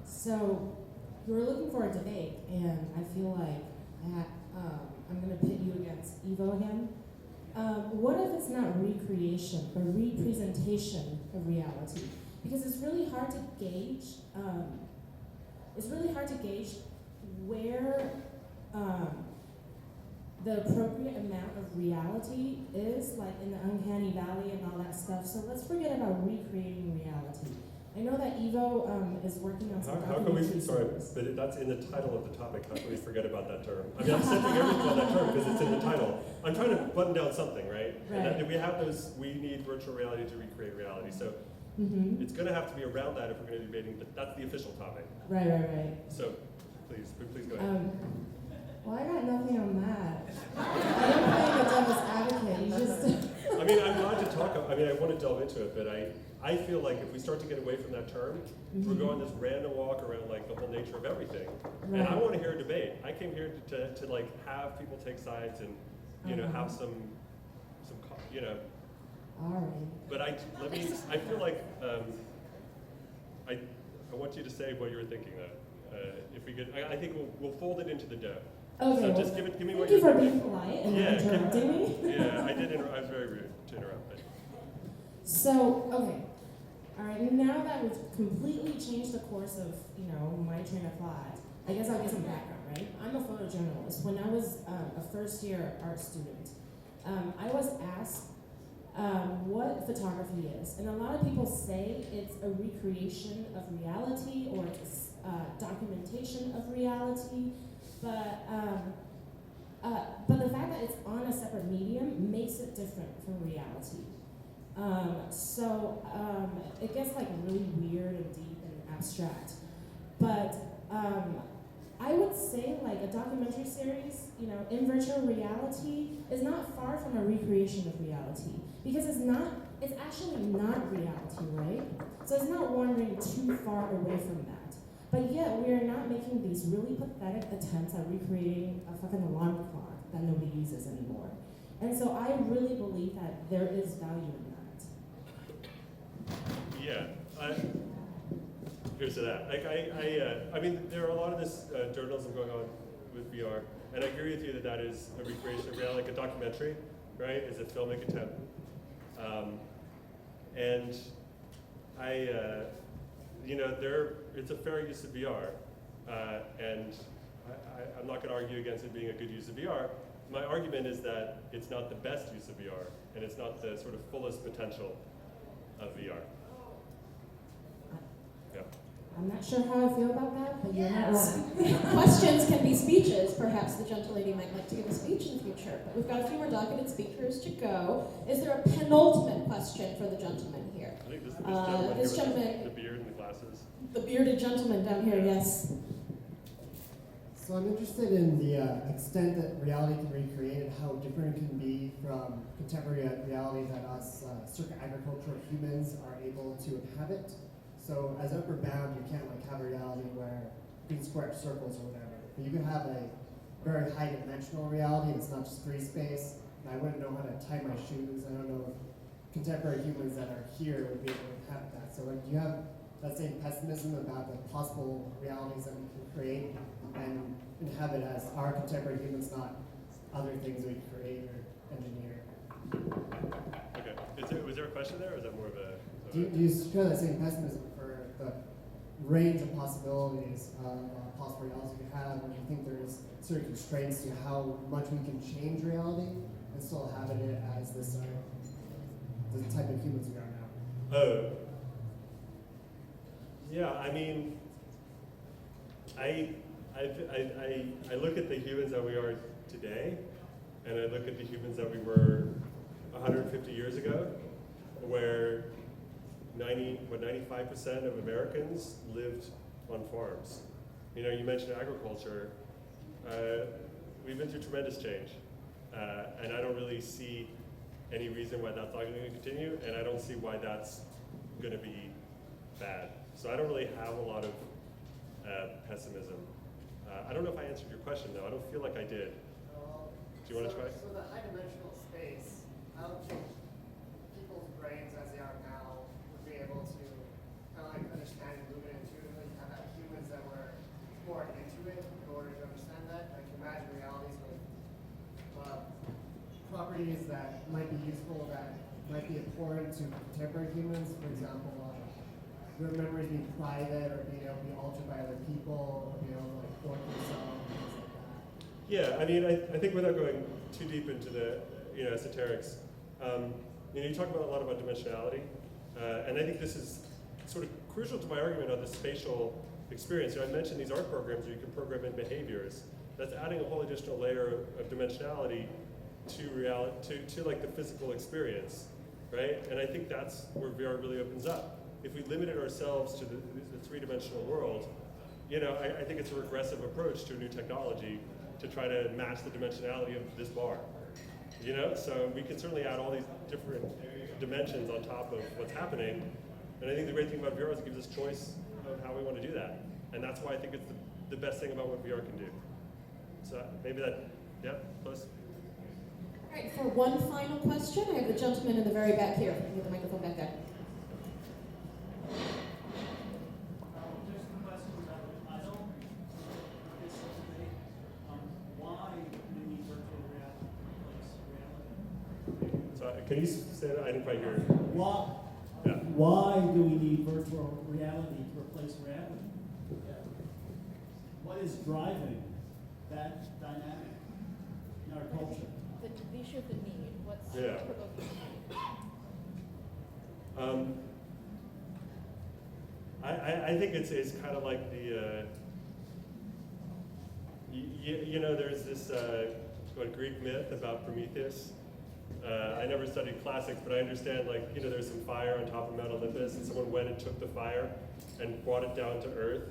So we were looking for a debate, and I feel like I'm going to pit you against Evo again. What if it's not recreation, but representation of reality? Because it's really hard to gauge. Where the appropriate amount of reality is, like in the uncanny valley and all that stuff. So let's forget about recreating reality. I know that Evo is working on some How can we, sorry, but that's in the title of the topic. How can we forget about that term? I mean, I'm centering everything on that term because it's in the title. I'm trying to button down something, right? And that, we have those, we need virtual reality to recreate reality. So it's going to have to be around that if we're going to be debating, but that's the official topic. Right. So please go ahead. Well, I got nothing on that. I don't play the devil's advocate. You just. I mean, I'm glad to talk. I mean, I want to delve into it, but I feel like if we start to get away from that term, we're going this random walk around like the whole nature of everything. Right. And I want to hear a debate. I came here to like have people take sides and have some All right. But I feel like I want you to say what you were thinking though. If we could, I think we'll fold it into the dough. Okay. So just give me what you're you're for thinking. being polite and not interrupting me. Yeah, I did. I was very rude to interrupt. But. So, okay. All right, now that we've completely changed the course of, my train of thought, I guess I'll get some background, right? I'm a photojournalist. When I was a first-year art student, I was asked what photography is. And a lot of people say it's a recreation of reality or it's documentation of reality. But the fact that it's on a separate medium makes it different from reality. So it gets like really weird and deep and abstract. But I would say like a documentary series, in virtual reality is not far from a recreation of reality because it's actually not reality, right? So it's not wandering too far away from that. But yet we are not making these really pathetic attempts at recreating a fucking alarm clock that nobody uses anymore. And so I really believe that there is value in that. Yeah, here's to that. Like I mean, there are a lot of this journalism going on with VR, and I agree with you that is a recreation of reality, like a documentary, right? Is a filmic attempt, and it's a fair use of VR, and I'm not going to argue against it being a good use of VR. My argument is that it's not the best use of VR, and it's not the sort of fullest potential of VR. Yeah. I'm not sure how I feel about that, but you're not wrong. Questions can be speeches. Perhaps the gentle lady might like to give a speech in the future. But we've got a few more docketed speakers to go. Is there a penultimate question for the gentleman here? I think this This gentleman gentleman, with the beard and the glasses. the bearded gentleman down here, yes. So I'm interested in the extent that reality can recreate and how different it can be from contemporary reality that us circa agricultural humans are able to inhabit. So as upper bound, you can't like have a reality where you can square circles or whatever. But you can have a very high dimensional reality, and it's not just free space. And I wouldn't know how to tie my shoes. I don't know if contemporary humans that are here would be able to inhabit that. So like, do you have that same pessimism about the possible realities that we can create and inhabit as our contemporary humans, not other things we create or engineer. Okay. Was there a question there, or is that more of a? Do you share that same pessimism for the range of possibilities of possible realities we have, or do you think there's certain constraints to how much we can change reality and still inhabit it as this the type of humans we are now? Oh. Yeah, I mean, I look at the humans that we are today, and I look at the humans that we were 150 years ago, where 95% of Americans lived on farms. You know, you mentioned agriculture. We've been through tremendous change, and I don't really see any reason why that's not going to continue, and I don't see why that's going to be bad. So I don't really have a lot of pessimism. I don't know if I answered your question, though. I don't feel like I did. Do you want to try? So the high-dimensional space, I don't think people's brains as they are now would be able to kind of like understand and move it intuitively. Kind of humans that were more into it in order to understand that. Like imagine realities with properties that might be useful, that might be important to contemporary humans. For example, memories being private or being able to be altered by other people, or being able to like fork yourself, things like that. Yeah, I mean, I think without going too deep into the esoterics, you talk about a lot about dimensionality, and I think this is sort of crucial to my argument on the spatial experience. I mentioned these art programs where you can program in behaviors. That's adding a whole additional layer of dimensionality to reality, to like the physical experience, right? And I think that's where VR really opens up. If we limited ourselves to the three-dimensional world, I think it's a regressive approach to a new technology to try to match the dimensionality of this bar. So we can certainly add all these different dimensions on top of what's happening. And I think the great thing about VR is it gives us choice of how we want to do that. And that's why I think it's the best thing about what VR can do. So maybe close. All right, for one final question, I have the gentleman in the very back here. Get the microphone back there. Can you say that? I didn't quite hear. Why do we need virtual reality to replace reality? What is driving that dynamic in our culture? The issue of the need. What's provoking the I think it's kind of like the there's this Greek myth about Prometheus. I never studied classics, but I understand there's some fire on top of Mount Olympus, and someone went and took the fire and brought it down to earth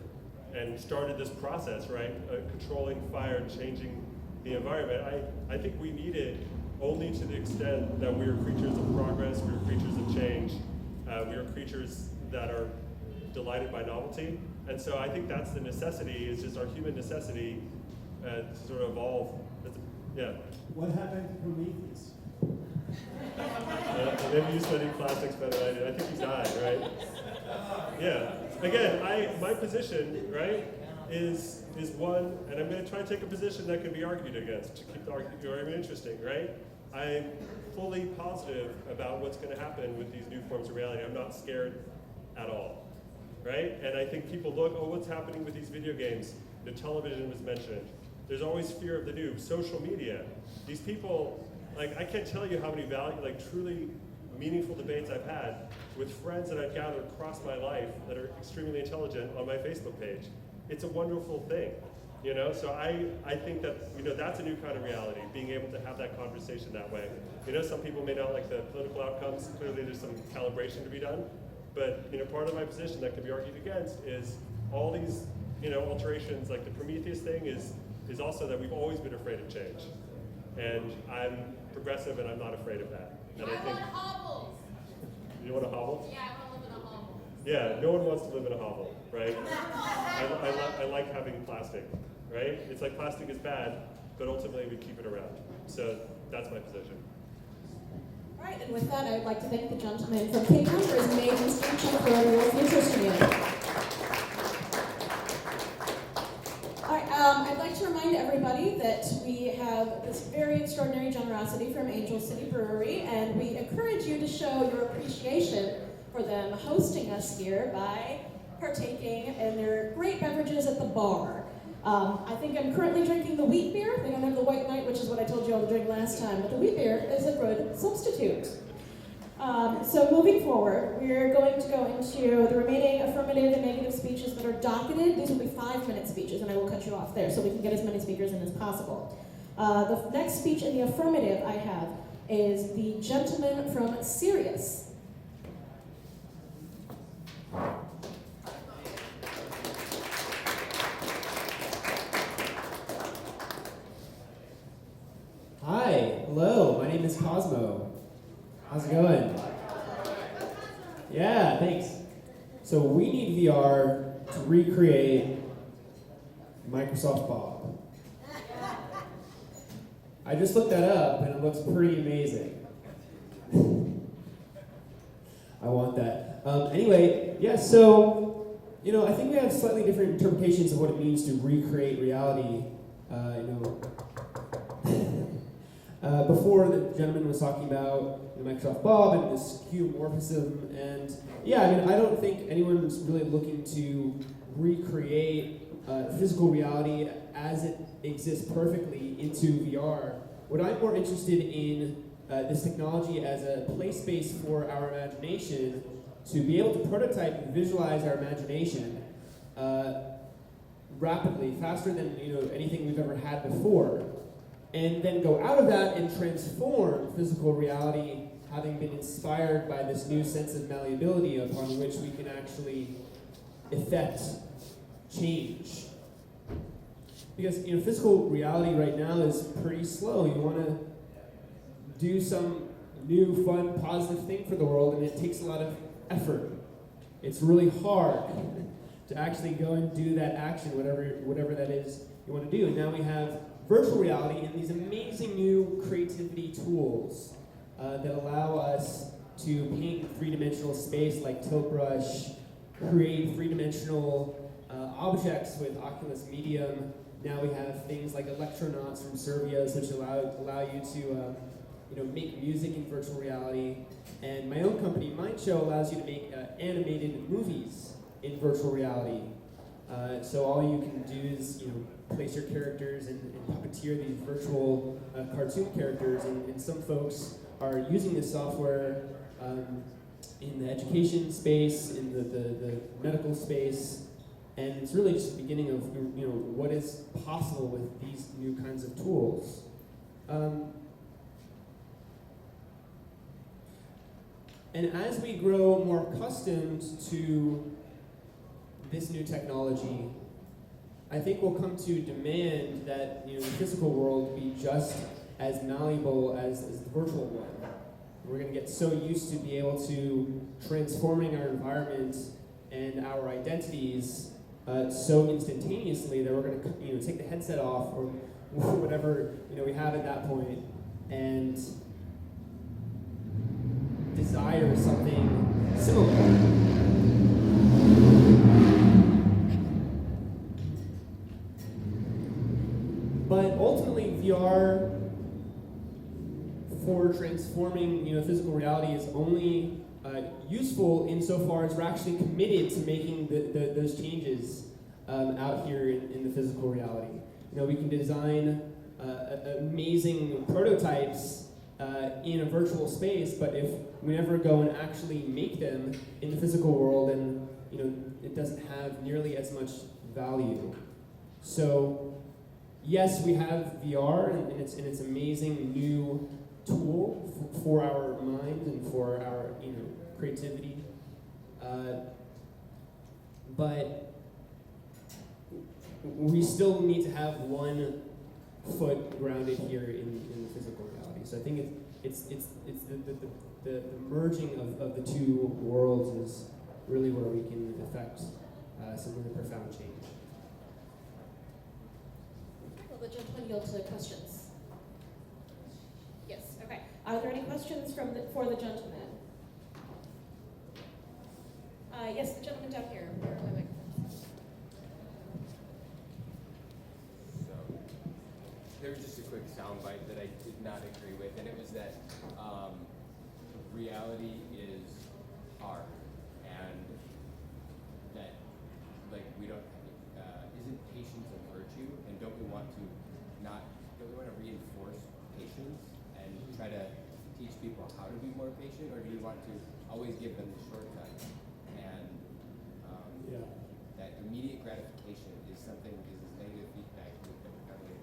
and started this process, right? Controlling fire and changing the environment. I think we need it only to the extent that we are creatures of progress, we are creatures of change, we are creatures that are delighted by novelty. And so I think that's the necessity, is just our human necessity to sort of evolve. What happened to Prometheus? Maybe you studied classics better than I did. I think he died, right? Yeah. Again, my position, right, is one, and I'm going to try and take a position that can be argued against to keep the argument interesting, right? I'm fully positive about what's going to happen with these new forms of reality. I'm not scared at all, right? And I think people look, what's happening with these video games? The television was mentioned. There's always fear of the new. Social media. These people, I can't tell you how many truly meaningful debates I've had with friends that I've gathered across my life that are extremely intelligent on my Facebook page. It's a wonderful thing, So I think that, that's a new kind of reality, being able to have that conversation that way. Some people may not like the political outcomes. Clearly there's some calibration to be done. But, part of my position that can be argued against is all these, alterations, like the Prometheus thing is also that we've always been afraid of change. And I'm progressive and I'm not afraid of that. And I think, want hobbles. You want a hovel? Yeah, I want to live in a hovel. Yeah, no one wants to live in a hovel, right? I like having plastic, right? It's like plastic is bad, but ultimately we keep it around. So that's my position. All right, and with that, I'd like to thank the gentleman from Cape Town for his amazing speech and for everyone's interest in you. generosity from Angel City Brewery, and we encourage you to show your appreciation for them hosting us here by partaking in their great beverages at the bar. I think I'm currently drinking the wheat beer. They don't have the white night, which is what I told you all to drink last time, but the wheat beer is a good substitute. So moving forward, we're going to go into the remaining affirmative and negative speeches that are docketed. These will be 5-minute speeches, and I will cut you off there so we can get as many speakers in as possible. The next speech in the affirmative I have is the gentleman from Sirius. Hi, hello, my name is Cosmo. How's it going? Yeah, thanks. So we need VR to recreate Microsoft Bob. I just looked that up and it looks pretty amazing. I want that. Anyway, yeah, so, I think we have slightly different interpretations of what it means to recreate reality. Before, the gentleman was talking about the Microsoft Bob and this skeuomorphism, and I don't think anyone's really looking to recreate physical reality as it exists perfectly into VR. What I'm more interested in this technology as a play space for our imagination, to be able to prototype and visualize our imagination rapidly, faster than anything we've ever had before. And then go out of that and transform physical reality, having been inspired by this new sense of malleability upon which we can actually effect change. Because physical reality right now is pretty slow. You want to do some new, fun, positive thing for the world, and it takes a lot of effort. It's really hard to actually go and do that action, whatever that is you want to do. And now we have virtual reality and these amazing new creativity tools that allow us to paint three-dimensional space like tilt brush, create three-dimensional objects with Oculus Medium. Now we have things like Electronauts from Servias, which allow you to make music in virtual reality. And my own company, Mindshow, allows you to make animated movies in virtual reality. So all you can do is place your characters and puppeteer these virtual cartoon characters, and some folks are using this software in the education space, in the medical space, and it's really just the beginning of what is possible with these new kinds of tools. And as we grow more accustomed to this new technology, I think we'll come to demand that the physical world be just as malleable as the virtual one. We're going to get so used to be able to transforming our environment and our identities so instantaneously that we're going to take the headset off or whatever we have at that point and desire something similar. But ultimately, VR for transforming physical reality is only useful insofar as we're actually committed to making those changes out here in the physical reality. We can design amazing prototypes in a virtual space, but if we never go and actually make them in the physical world, then it doesn't have nearly as much value. So yes, we have VR, and it's an amazing new tool for our mind and for our creativity. But we still need to have one foot grounded here in the physical reality. So I think it's the merging of the two worlds is really where we can affect some really profound change. Will the gentleman yield to questions? Yes, okay. Are there any questions for the gentleman? Yes, the gentleman down here. Where are my microphones? So, there was just a quick soundbite that I did not agree with, and it was that reality is hard, and that like we don't isn't patience a virtue, and don't we want to reinforce patience and try to teach people how to be more patient, or do we want to always give them the shortcut? And that immediate gratification is something is this negative feedback loop that we're coming in.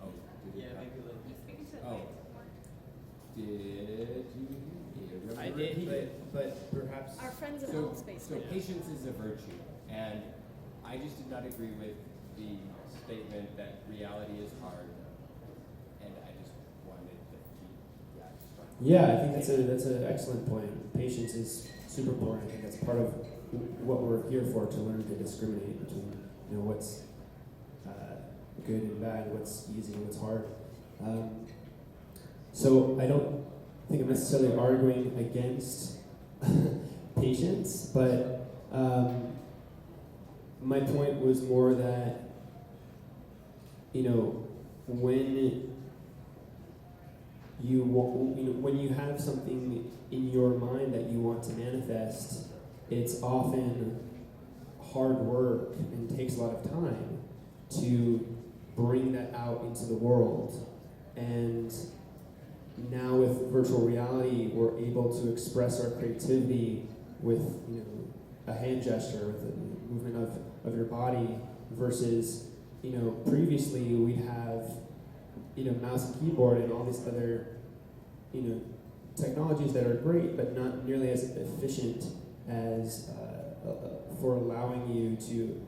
Oh, did it? Maybe like Oh. Did you hear? I did, but perhaps. Our friends in So space. patience is a virtue, and I just did not agree with the statement that reality is hard, and I just wanted the feedback. Yeah, I think that's an excellent point. Patience is super important. I think that's part of what we're here for, to learn to discriminate between what's good and bad, what's easy, what's hard. So I don't think I'm necessarily arguing against patience, but my point was more that when you have something in your mind that you want to manifest, it's often hard work and takes a lot of time to bring that out into the world. And now with virtual reality, we're able to express our creativity with a hand gesture, with the movement of your body, versus previously we'd have mouse and keyboard and all these other technologies that are great, but not nearly as efficient as for allowing you to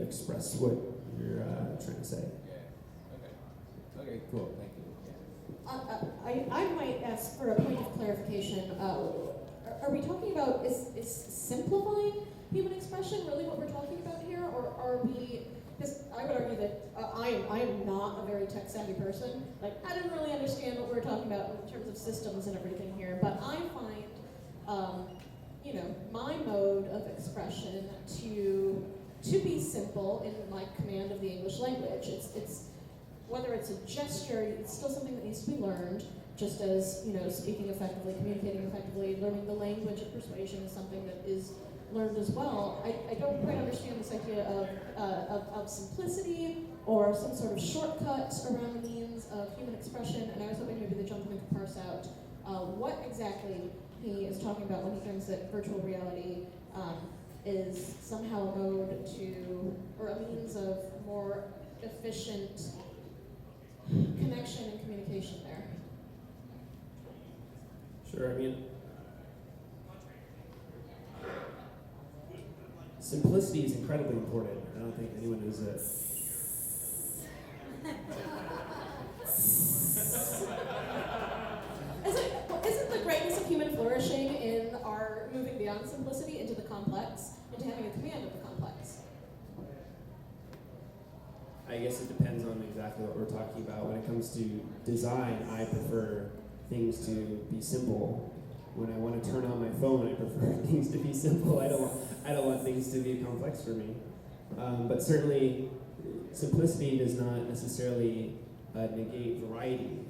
express what you're trying to say. Yeah. Okay, cool. Thank you. I might ask for a point of clarification. Are we talking about, is simplifying human expression really what we're talking about here? Or are we, because I would argue that I am not a very tech savvy person. Like, I didn't really understand what we were talking about in terms of systems and everything here, but I find, my mode of expression to be simple in my command of the English language. It's whether it's a gesture, it's still something that needs to be learned, just as, speaking effectively, communicating effectively, learning the language of persuasion is something that is learned as well. I don't quite understand this idea of simplicity or some sort of shortcut around the means of human expression, and I was hoping maybe the gentleman could parse out what exactly he is talking about when he thinks that virtual reality is somehow a mode to, or a means of more efficient connection and communication there. Sure, simplicity is incredibly important. I don't think anyone knows that. Isn't the greatness of human flourishing in our moving beyond simplicity into the complex, into having a command of the complex? I guess it depends on exactly what we're talking about. When it comes to design, I prefer things to be simple. When I want to turn on my phone, I prefer things to be simple. I don't want things to be complex for me. But certainly, simplicity does not necessarily negate variety.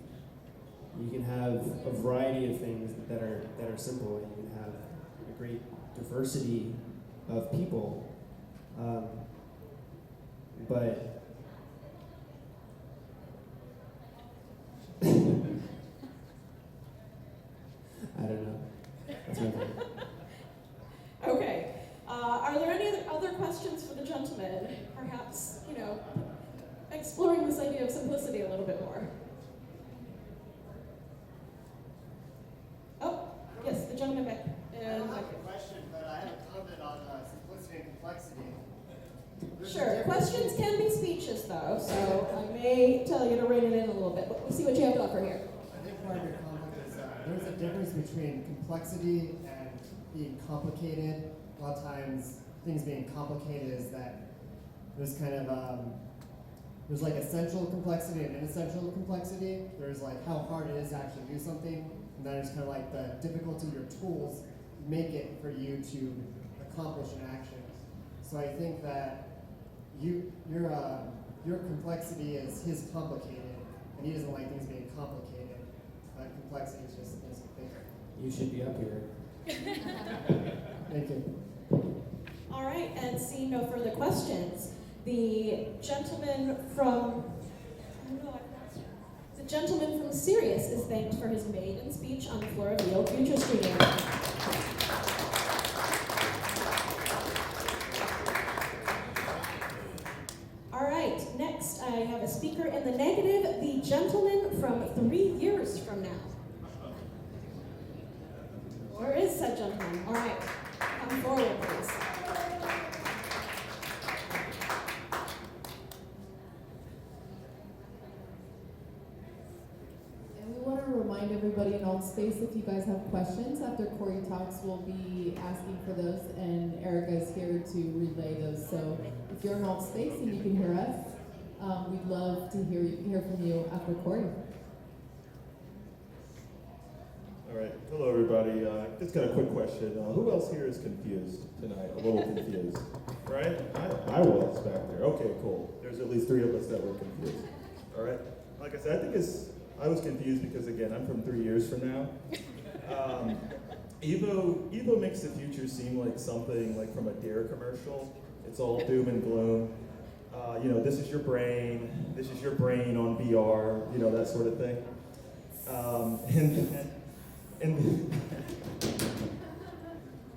You can have a variety of things that are simple, and you can have a great diversity of people. But I don't know. That's my point. Okay. Are there any other questions for the gentleman? Perhaps, exploring this idea of simplicity a little bit more. Oh, yes, the gentleman back. I don't have a question, but I have a comment on simplicity and complexity. Sure. Questions can be speeches, though, so I may tell you to rein it in a little bit, but we'll see what you have to offer here. I think part of your comment is there's a difference between complexity and being complicated. A lot of times, things being complicated is that there's kind of there's like essential complexity and inessential complexity. There's like how hard it is to actually do something, and then there's kind of like the difficulty your tools make it for you to accomplish an action. So I think that your complexity is his complicated, and he doesn't like things being complicated, but complexity is just makes it bigger. You should be up here. Thank you. All right, and seeing no further questions, the gentleman from Sirius is thanked for his maiden speech on the floor of the Oak Future Studio. All right, next I have a speaker in the negative, the gentleman from 3 years from now. Where is said gentleman? All right, come forward, please. And we want to remind everybody in Alt Space, if you guys have questions after Corey talks, we'll be asking for those, and Erica is here to relay those. So if you're in Alt Space and you can hear us, we'd love to hear from you after Corey. All right, hello everybody. Just got a quick question. Who else here is confused tonight? A little confused, right? I was back there. Okay, cool. There's at least 3 of us that were confused. All right. Like I said, I was confused because again, I'm from 3 years from now. Evo makes the future seem like something like from a Dare commercial. It's all doom and gloom. This is your brain. This is your brain on VR. That sort of thing.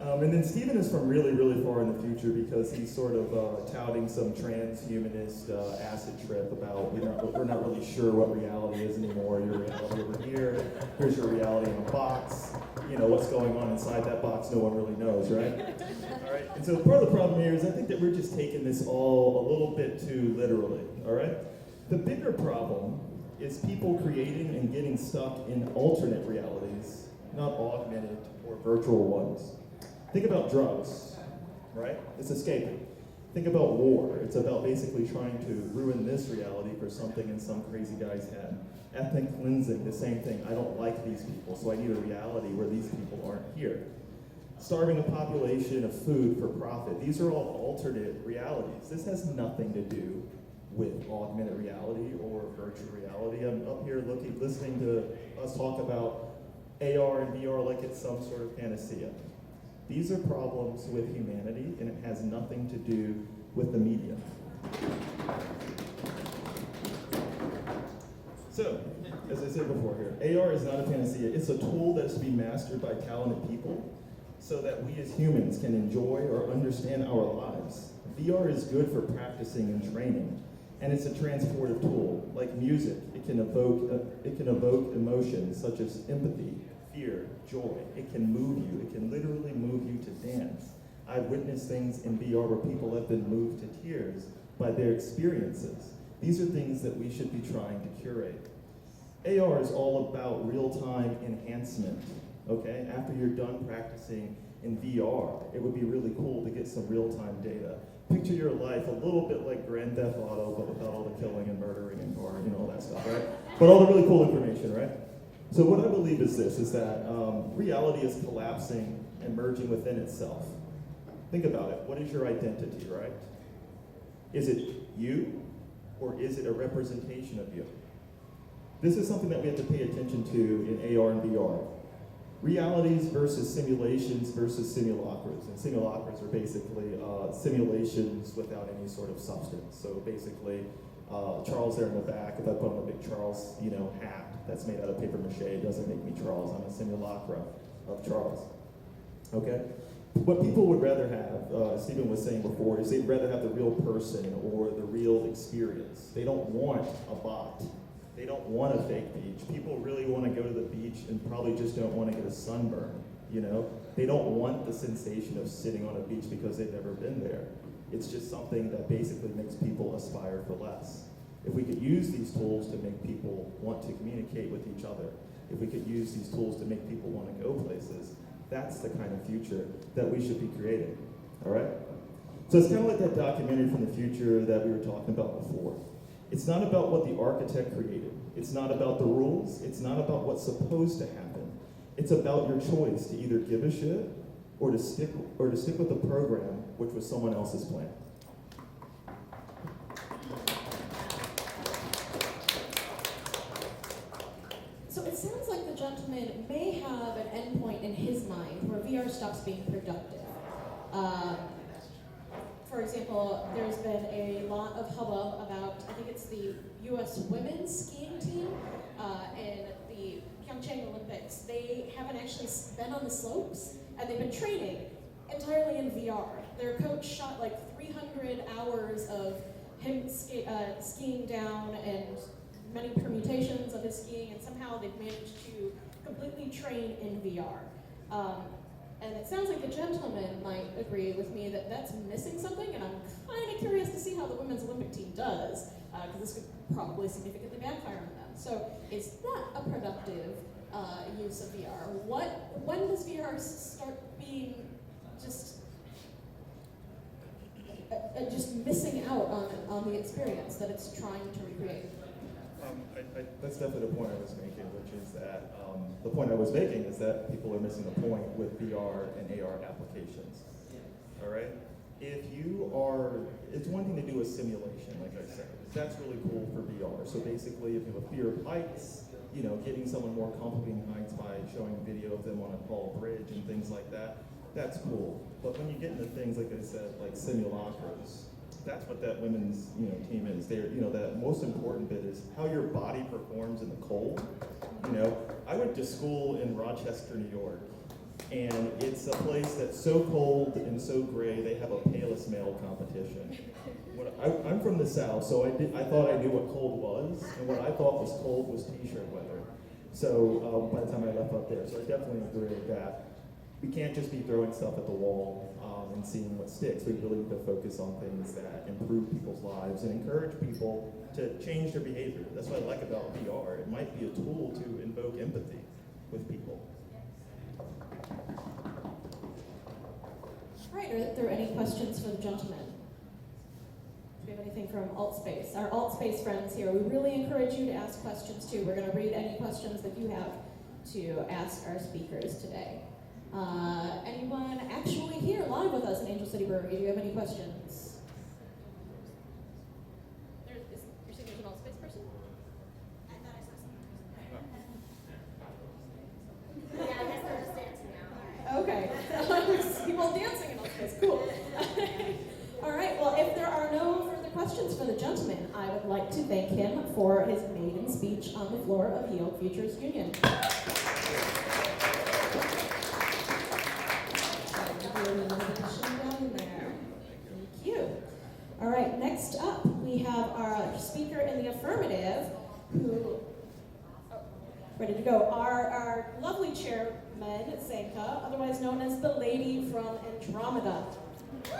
And then Stephen is from really, really far in the future because he's sort of touting some transhumanist acid trip about we're not really sure what reality is anymore. Your reality over here, here's your reality in a box. What's going on inside that box, no one really knows, right? All right. And so part of the problem here is I think that we're just taking this all a little bit too literally. All right. The bigger problem is people creating and getting stuck in alternate realities, not augmented or virtual ones. Think about drugs, right? It's escaping. Think about war. It's about basically trying to ruin this reality for something in some crazy guy's head. Ethnic cleansing, the same thing. I don't like these people, so I need a reality where these people aren't here. Starving a population of food for profit. These are all alternate realities. This has nothing to do with augmented reality or virtual reality. I'm up here listening to us talk about AR and VR like it's some sort of panacea. These are problems with humanity, and it has nothing to do with the media. So, as I said before here, AR is not a panacea. It's a tool that's to be mastered by talented people so that we as humans can enjoy or understand our lives. VR is good for practicing and training, and it's a transportive tool. Like music, it can evoke emotions such as empathy, fear, joy. It can move you. It can literally move you to dance. I've witnessed things in VR where people have been moved to tears by their experiences. These are things that we should be trying to curate. AR is all about real-time enhancement, okay? After you're done practicing in VR, it would be really cool to get some real-time data. Picture your life a little bit like Grand Theft Auto, but without all the killing and murdering and car, all that stuff, right? But all the really cool information, right? So what I believe is this, is that reality is collapsing and merging within itself. Think about it. What is your identity, right? Is it you, or is it a representation of you? This is something that we have to pay attention to in AR and VR. Realities versus simulations versus simulacras. And simulacras are basically simulations without any sort of substance. So basically, Charles there in the back, if I put on a big Charles, hat that's made out of paper mache, it doesn't make me Charles. I'm a simulacra of Charles. Okay? What people would rather have, Stephen was saying before, is they'd rather have the real person or the real experience. They don't want a bot. They don't want a fake beach. People really want to go to the beach and probably just don't want to get a sunburn, They don't want the sensation of sitting on a beach because they've never been there. It's just something that basically makes people aspire for less. If we could use these tools to make people want to communicate with each other, if we could use these tools to make people want to go places, that's the kind of future that we should be creating, all right? So it's kind of like that documentary from the future that we were talking about before. It's not about what the architect created. It's not about the rules. It's not about what's supposed to happen. It's about your choice to either give a shit or to stick with the program, which was someone else's plan. gentleman may have an endpoint in his mind where VR stops being productive. For example, there's been a lot of hubbub about, I think it's the U.S. women's skiing team in the Pyeongchang Olympics. They haven't actually been on the slopes, and they've been training entirely in VR. Their coach shot like 300 hours of him skiing down and many permutations of his skiing, and somehow they've managed to completely train in VR. And it sounds like the gentleman might agree with me that that's missing something, and I'm kind of curious to see how the women's Olympic team does, because this could probably significantly backfire on them. So is that a productive use of VR? When does VR start being just missing out on the experience that it's trying to recreate? That's definitely the point I was making, which is that the point I was making is that people are missing the point with VR and AR applications. All right? If you are, it's one thing to do a simulation, like I said. That's really cool for VR. So basically, if you have a fear of heights, you know, getting someone more comfortable in heights by showing video of them on a tall bridge and things like that, that's cool. But when you get into things, like I said, like simulacras, that's what that women's, team is. They're, that most important bit is how your body performs in the cold. I went to school in Rochester, New York, and it's a place that's so cold and so gray, they have a palest male competition. I'm from the South, so I thought I knew what cold was, and what I thought was cold was t-shirt weather. So by the time I left up there, so I definitely agree with that. We can't just be throwing stuff at the wall and seeing what sticks. We really need to focus on things that improve people's lives and encourage people to change their behavior. That's what I like about VR. It might be a tool to invoke empathy with people. All right, are there any questions for the gentleman? Do we have anything from AltSpace? Our AltSpace friends here, we really encourage you to ask questions too. We're going to read any questions that you have to ask our speakers today. Anyone actually here live with us in Angel City Brewery? Do you have any questions? You're saying there's an AltSpace person? I thought I saw someone. Yeah, I guess they're just dancing now. Okay. People dancing in AltSpace. Cool. All right. Well, if there are no further questions for the gentleman, I would like to thank him for his maiden speech on the floor of Yale Futures Union. Down there. Thank you. All right, next up, we have our speaker in the affirmative, who, ready to go, our lovely chairman, Zenka, otherwise known as the lady from Andromeda. So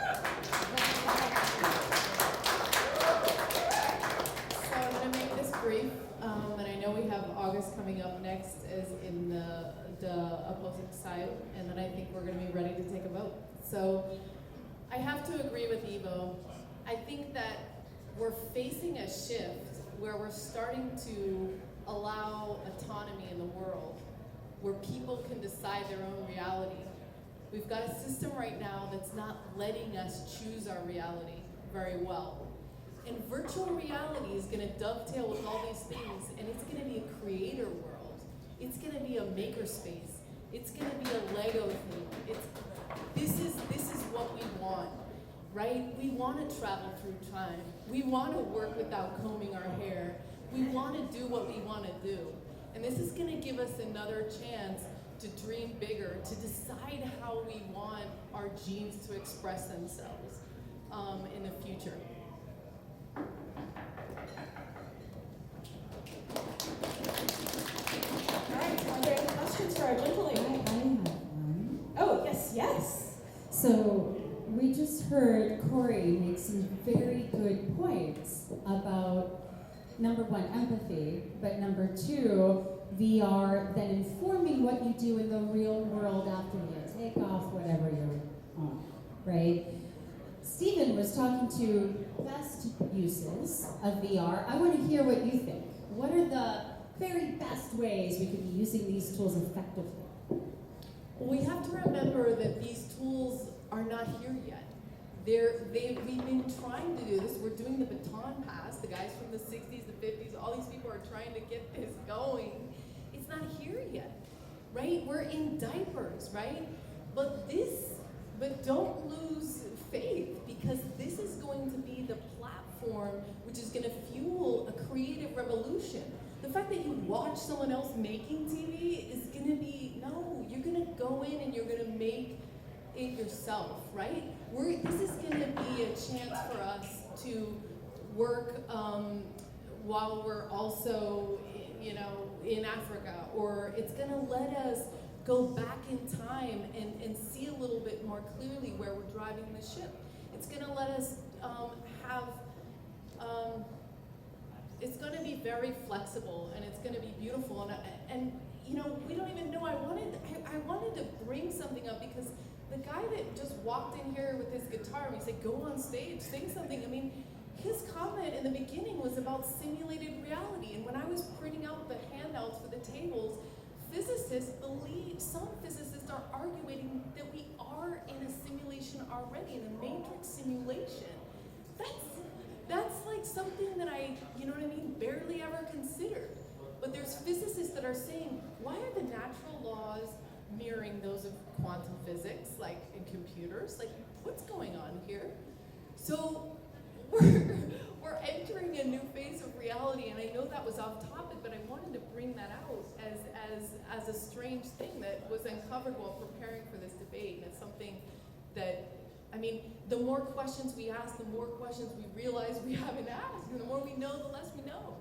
I'm going to make this brief, and I know we have August coming up next as in the opposing side, and then I think we're going to be ready to take a vote. So I have to agree with Ivo. I think that we're facing a shift where we're starting to allow autonomy in the world, where people can decide their own reality. We've got a system right now that's not letting us choose our reality very well. And virtual reality is going to dovetail with all these things, and it's going to be a creator world. It's going to be a makerspace. It's going to be a Lego thing. This is what we want, right? We want to travel through time. We want to work without combing our hair. We want to do what we want to do. And this is going to give us another chance to dream bigger, to decide how we want our genes to express themselves in the future. All right, are there any questions for our gentleman? I have one. Oh, yes. So we just heard Corey make some very good points about, number one, empathy, but number two, VR then informing what you do in the real world after you take off whatever you're on, right? Stephen was talking to best uses of VR. I want to hear what you think. What are the very best ways we could be using these tools effectively? Well, we have to remember that these tools are not here yet. We've been trying to do this. We're doing the baton pass. The guys from the 60s, the 50s, all these people are trying to get this going. It's not here yet. right? We're in diapers, right? But don't lose faith, because this is going to be the platform which is going to fuel a creative revolution. The fact that you watch someone else making TV is going to be, no, you're going to go in and you're going to make it yourself, right? This is going to be a chance for us to work while we're also, in Africa, or it's going to let us go back in time and see a little bit more clearly where we're driving the ship. It's going to let us it's going to be very flexible, and it's going to be beautiful. And we don't even know. I wanted to bring something up, because the guy that just walked in here with his guitar, and he said, "Go on stage, sing something." I mean, his comment in the beginning was about simulated reality, and when I was printing out the handouts for the tables, some physicists are arguing that we are in a simulation already, in a matrix simulation. That's like something that I, barely ever considered. But there's physicists that are saying, why are the natural laws mirroring those of quantum physics, like in computers? Like, what's going on here? So we're entering a new phase of reality, and I know that was off topic, but I wanted to bring that out as a strange thing that was uncovered while preparing for this debate. And it's something that, the more questions we ask, the more questions we realize we haven't asked, and the more we know, the less we know.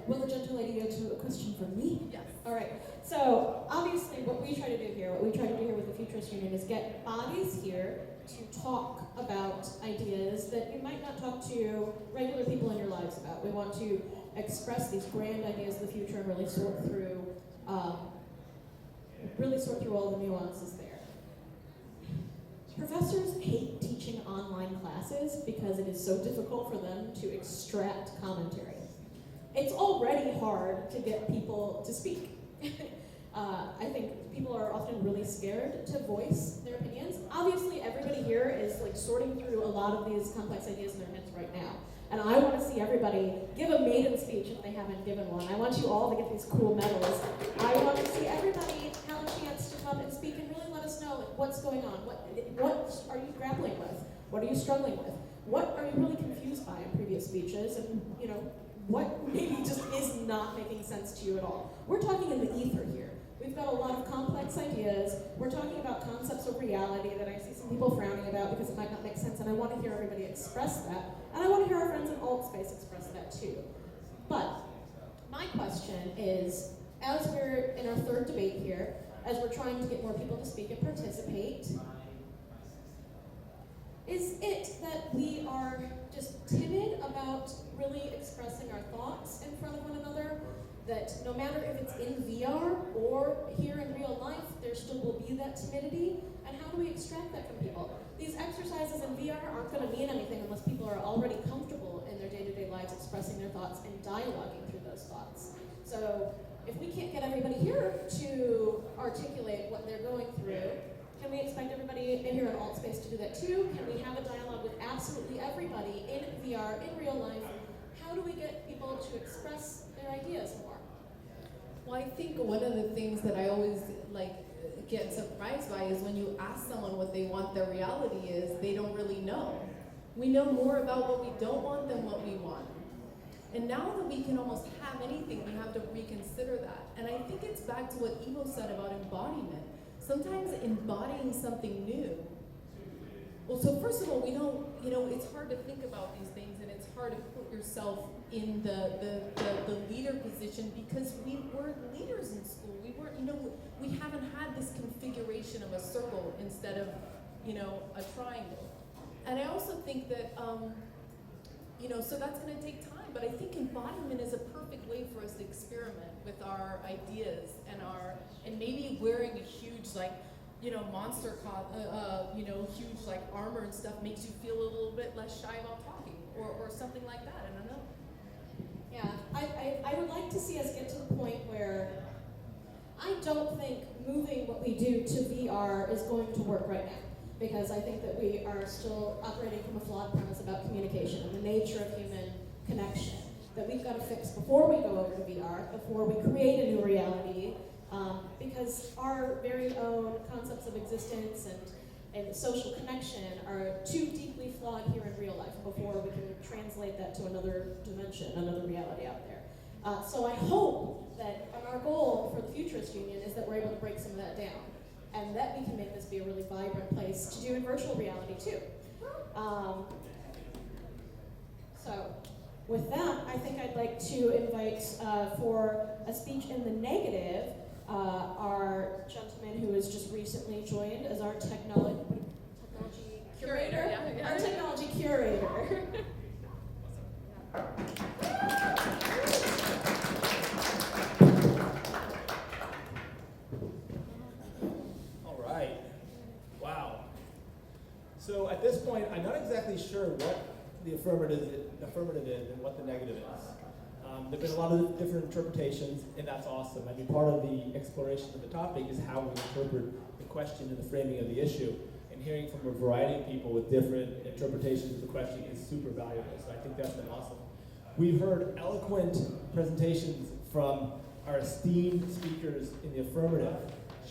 Will the gentle lady go to a question from me? Yes. All right. So obviously what we try to do here with the Futurist Union, is get bodies here to talk about ideas that you might not talk to regular people in your lives about. We want to express these grand ideas of the future and really sort through all the nuances there. Professors hate teaching online classes because it is so difficult for them to extract commentary. It's already hard to get people to speak. I think people are often really scared to voice their opinions. Obviously, everybody here is like sorting through a lot of these complex ideas in their heads right now. And I want to see everybody give a maiden speech if they haven't given one. I want you all to get these cool medals. I want to see everybody have a chance to come and speak and really let us know what's going on. What are you grappling with? What are you struggling with? What are you really confused by in previous speeches? And what maybe just is not making sense to you at all? We're talking in the ether here. We've got a lot of complex ideas. We're talking about concepts of reality that I see some people frowning about because it might not make sense, and I want to hear everybody express that. And I want to hear our friends in alt space express that too. But my question is, as we're in our third debate here, as we're trying to get more people to speak and participate, is it that we are just timid about really expressing our thoughts in front of one another? That no matter if it's in VR or here in real life, there still will be that timidity? And how do we extract that from people? These exercises in VR aren't going to mean anything unless people are already comfortable in their day-to-day lives expressing their thoughts and dialoguing through those thoughts. So if we can't get everybody here to articulate what they're going through, can we expect everybody in here in alt space to do that too? Can we have a dialogue with absolutely everybody in VR, in real life? How do we get people to express their ideas more? Well, I think one of the things that I always get surprised by is when you ask someone what they want their reality is, they don't really know. We know more about what we don't want than what we want. And now that we can almost have anything, we have to reconsider that. And I think it's back to what Ivo said about embodiment. Sometimes embodying something new. Well, so first of all, we don't, it's hard to think about these things, and it's hard to put yourself in the leader position because we weren't leaders in school. We weren't, we haven't had this configuration of a circle instead of, a triangle. And I also think that, so that's going to take time, but I think embodiment is a perfect way for us to experiment with our ideas and maybe wearing a huge, monster, huge, armor and stuff makes you feel a little bit less shy about talking or something like that. I don't know. Yeah, I would like to see us get to the point where I don't think moving what we do to VR is going to work right now, because I think that we are still operating from a flawed premise about communication and the nature of human connection. that we've got to fix before we go over to VR, before we create a new reality, because our very own concepts of existence and social connection are too deeply flawed here in real life before we can translate that to another dimension, another reality out there. So I hope that our goal for the Futurist Union is that we're able to break some of that down, and that we can make this be a really vibrant place to do in virtual reality too. So with that, I think I'd like to invite for a speech in the negative our gentleman who has just recently joined as our technology curator. Yeah. Our technology curator. All right. Wow. So at this point, I'm not exactly sure what the affirmative is and what the negative is. There have been a lot of different interpretations, and that's awesome. I mean, part of the exploration of the topic is how we interpret the question and the framing of the issue. And hearing from a variety of people with different interpretations of the question is super valuable. So I think that's been awesome. We've heard eloquent presentations from our esteemed speakers in the affirmative,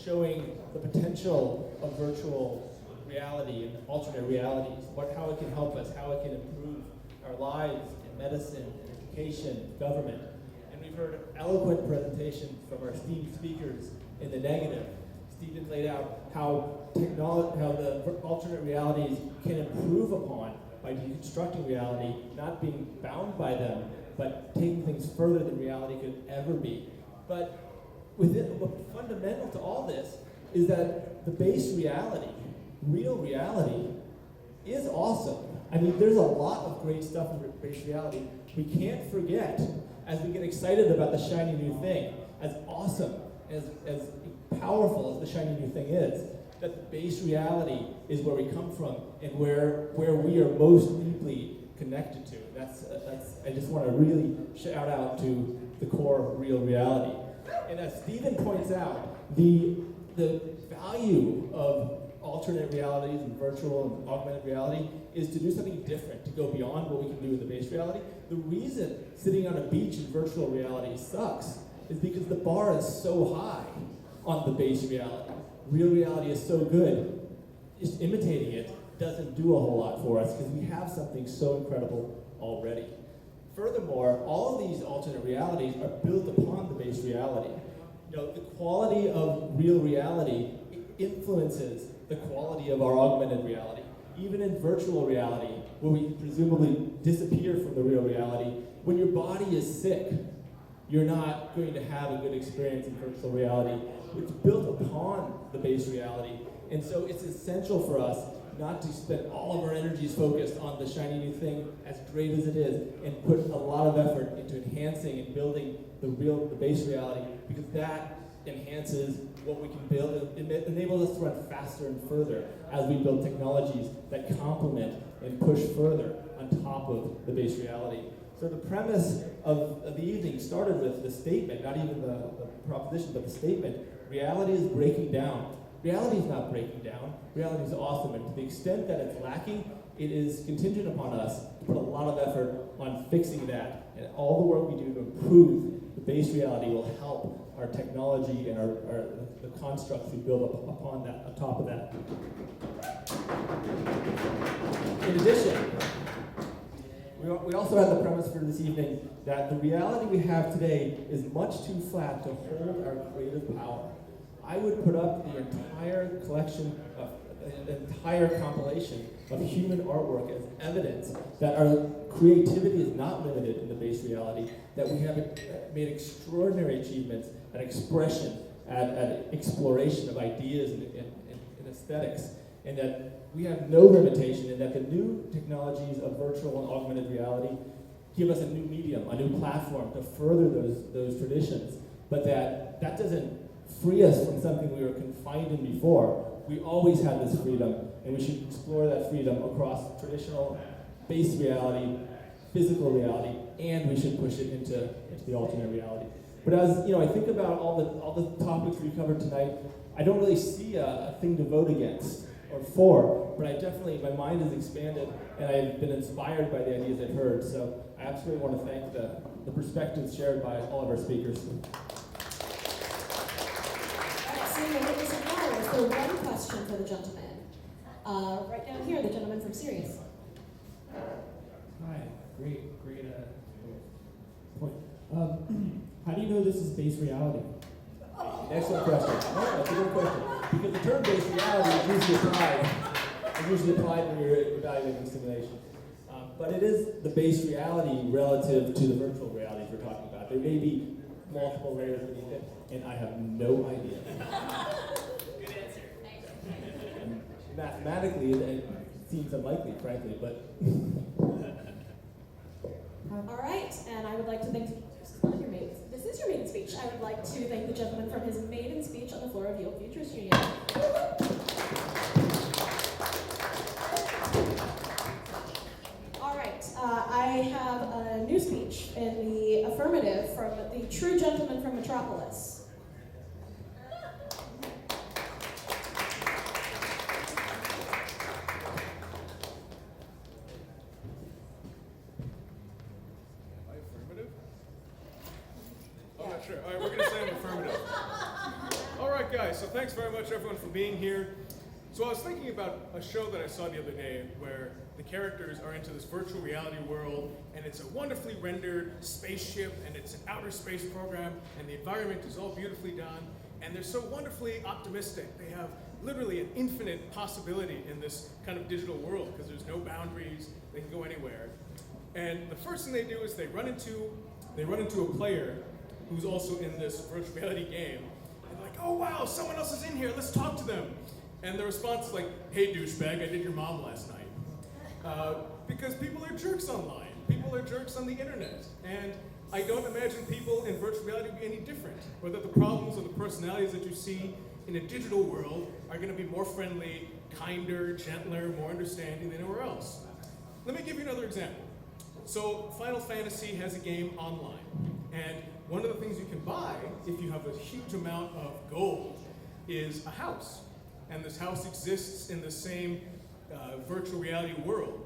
showing the potential of virtual reality and alternate realities, how it can help us, how it can improve our lives in medicine, in education, government. And we've heard eloquent presentations from our esteemed speakers in the negative. Stephen laid out how the alternate realities can improve upon by deconstructing reality, not being bound by them, but taking things further than reality could ever be. But fundamental to all this is that the base reality, real reality, is awesome. I mean, there's a lot of great stuff in base reality. We can't forget, as we get excited about the shiny new thing, as awesome, as powerful as the shiny new thing is, that the base reality is where we come from and where we are most deeply connected to. I just want to really shout out to the core real reality. And as Stephen points out, the value of alternate realities and virtual and augmented reality is to do something different, to go beyond what we can do in the base reality. The reason sitting on a beach in virtual reality sucks is because the bar is so high on the base reality. Real reality is so good, just imitating it doesn't do a whole lot for us because we have something so incredible already. Furthermore, all of these alternate realities are built upon the base reality. You know, the quality of real reality influences the quality of our augmented reality. Even in virtual reality, where we presumably disappear from the real reality, when your body is sick, you're not going to have a good experience in virtual reality. It's built upon the base reality. And so it's essential for us not to spend all of our energies focused on the shiny new thing, as great as it is, and put a lot of effort into enhancing and building the base reality, because that enhances what we can build. It enables us to run faster and further as we build technologies that complement and push further on top of the base reality. So the premise of the evening started with the statement, not even the proposition, but the statement: reality is breaking down. Reality is not breaking down. Reality is awesome, and to the extent that it's lacking, it is contingent upon us to put a lot of effort on fixing that. And all the work we do to improve the base reality will help our technology and the constructs we build upon that, on top of that. In addition, we also had the premise for this evening that the reality we have today is much too flat to hold our creative power. I would put up the entire collection of, the entire compilation of human artwork as evidence that our creativity is not limited in the base reality, that we have made extraordinary achievements at expression, at exploration of ideas and aesthetics, and that we have no limitation, and that the new technologies of virtual and augmented reality give us a new medium, a new platform to further those traditions, but that doesn't free us from something we were confined in before. We always have this freedom, and we should explore that freedom across traditional base reality, physical reality, and we should push it into the alternate reality. But as I think about all the topics we covered tonight, I don't really see a thing to vote against. or for, but I definitely, my mind has expanded and I've been inspired by the ideas I've heard. So I absolutely want to thank the perspectives shared by all of our speakers. All right, seeing the witness of flowers, so one question for the gentleman. Right down here, the gentleman from Sirius. Hi, great point. How do you know this is base reality? Excellent question. Oh, that's a good question. Because the term based reality is usually applied when you're evaluating simulation. But it is the base reality relative to the virtual realities we're talking about. There may be multiple layers beneath it, and I have no idea. Good answer. And mathematically, it seems unlikely, frankly, but. All right, and I would like to thank, this is your maiden speech. I would like to thank the gentleman from his maiden speech on the floor of Yale Futures Union. All right, I have a new speech in the affirmative from the true gentleman from Metropolis. Sure. All right, we're going to say I'm affirmative. All right, guys, so thanks very much, everyone, for being here. So I was thinking about a show that I saw the other day where the characters are into this virtual reality world, and it's a wonderfully rendered spaceship, and it's an outer space program, and the environment is all beautifully done, and they're so wonderfully optimistic. They have literally an infinite possibility in this kind of digital world because there's no boundaries, they can go anywhere. And the first thing they do is they run into a player who's also in this virtual reality game, and they're like, oh wow, someone else is in here, let's talk to them. And the response is like, hey douchebag, I did your mom last night. Because people are jerks online. People are jerks on the internet. And I don't imagine people in virtual reality would be any different. Whether the problems or the personalities that you see in a digital world are gonna be more friendly, kinder, gentler, more understanding than anywhere else. Let me give you another example. So Final Fantasy has a game online. And one of the things you can buy, if you have a huge amount of gold, is a house. And this house exists in the same virtual reality world.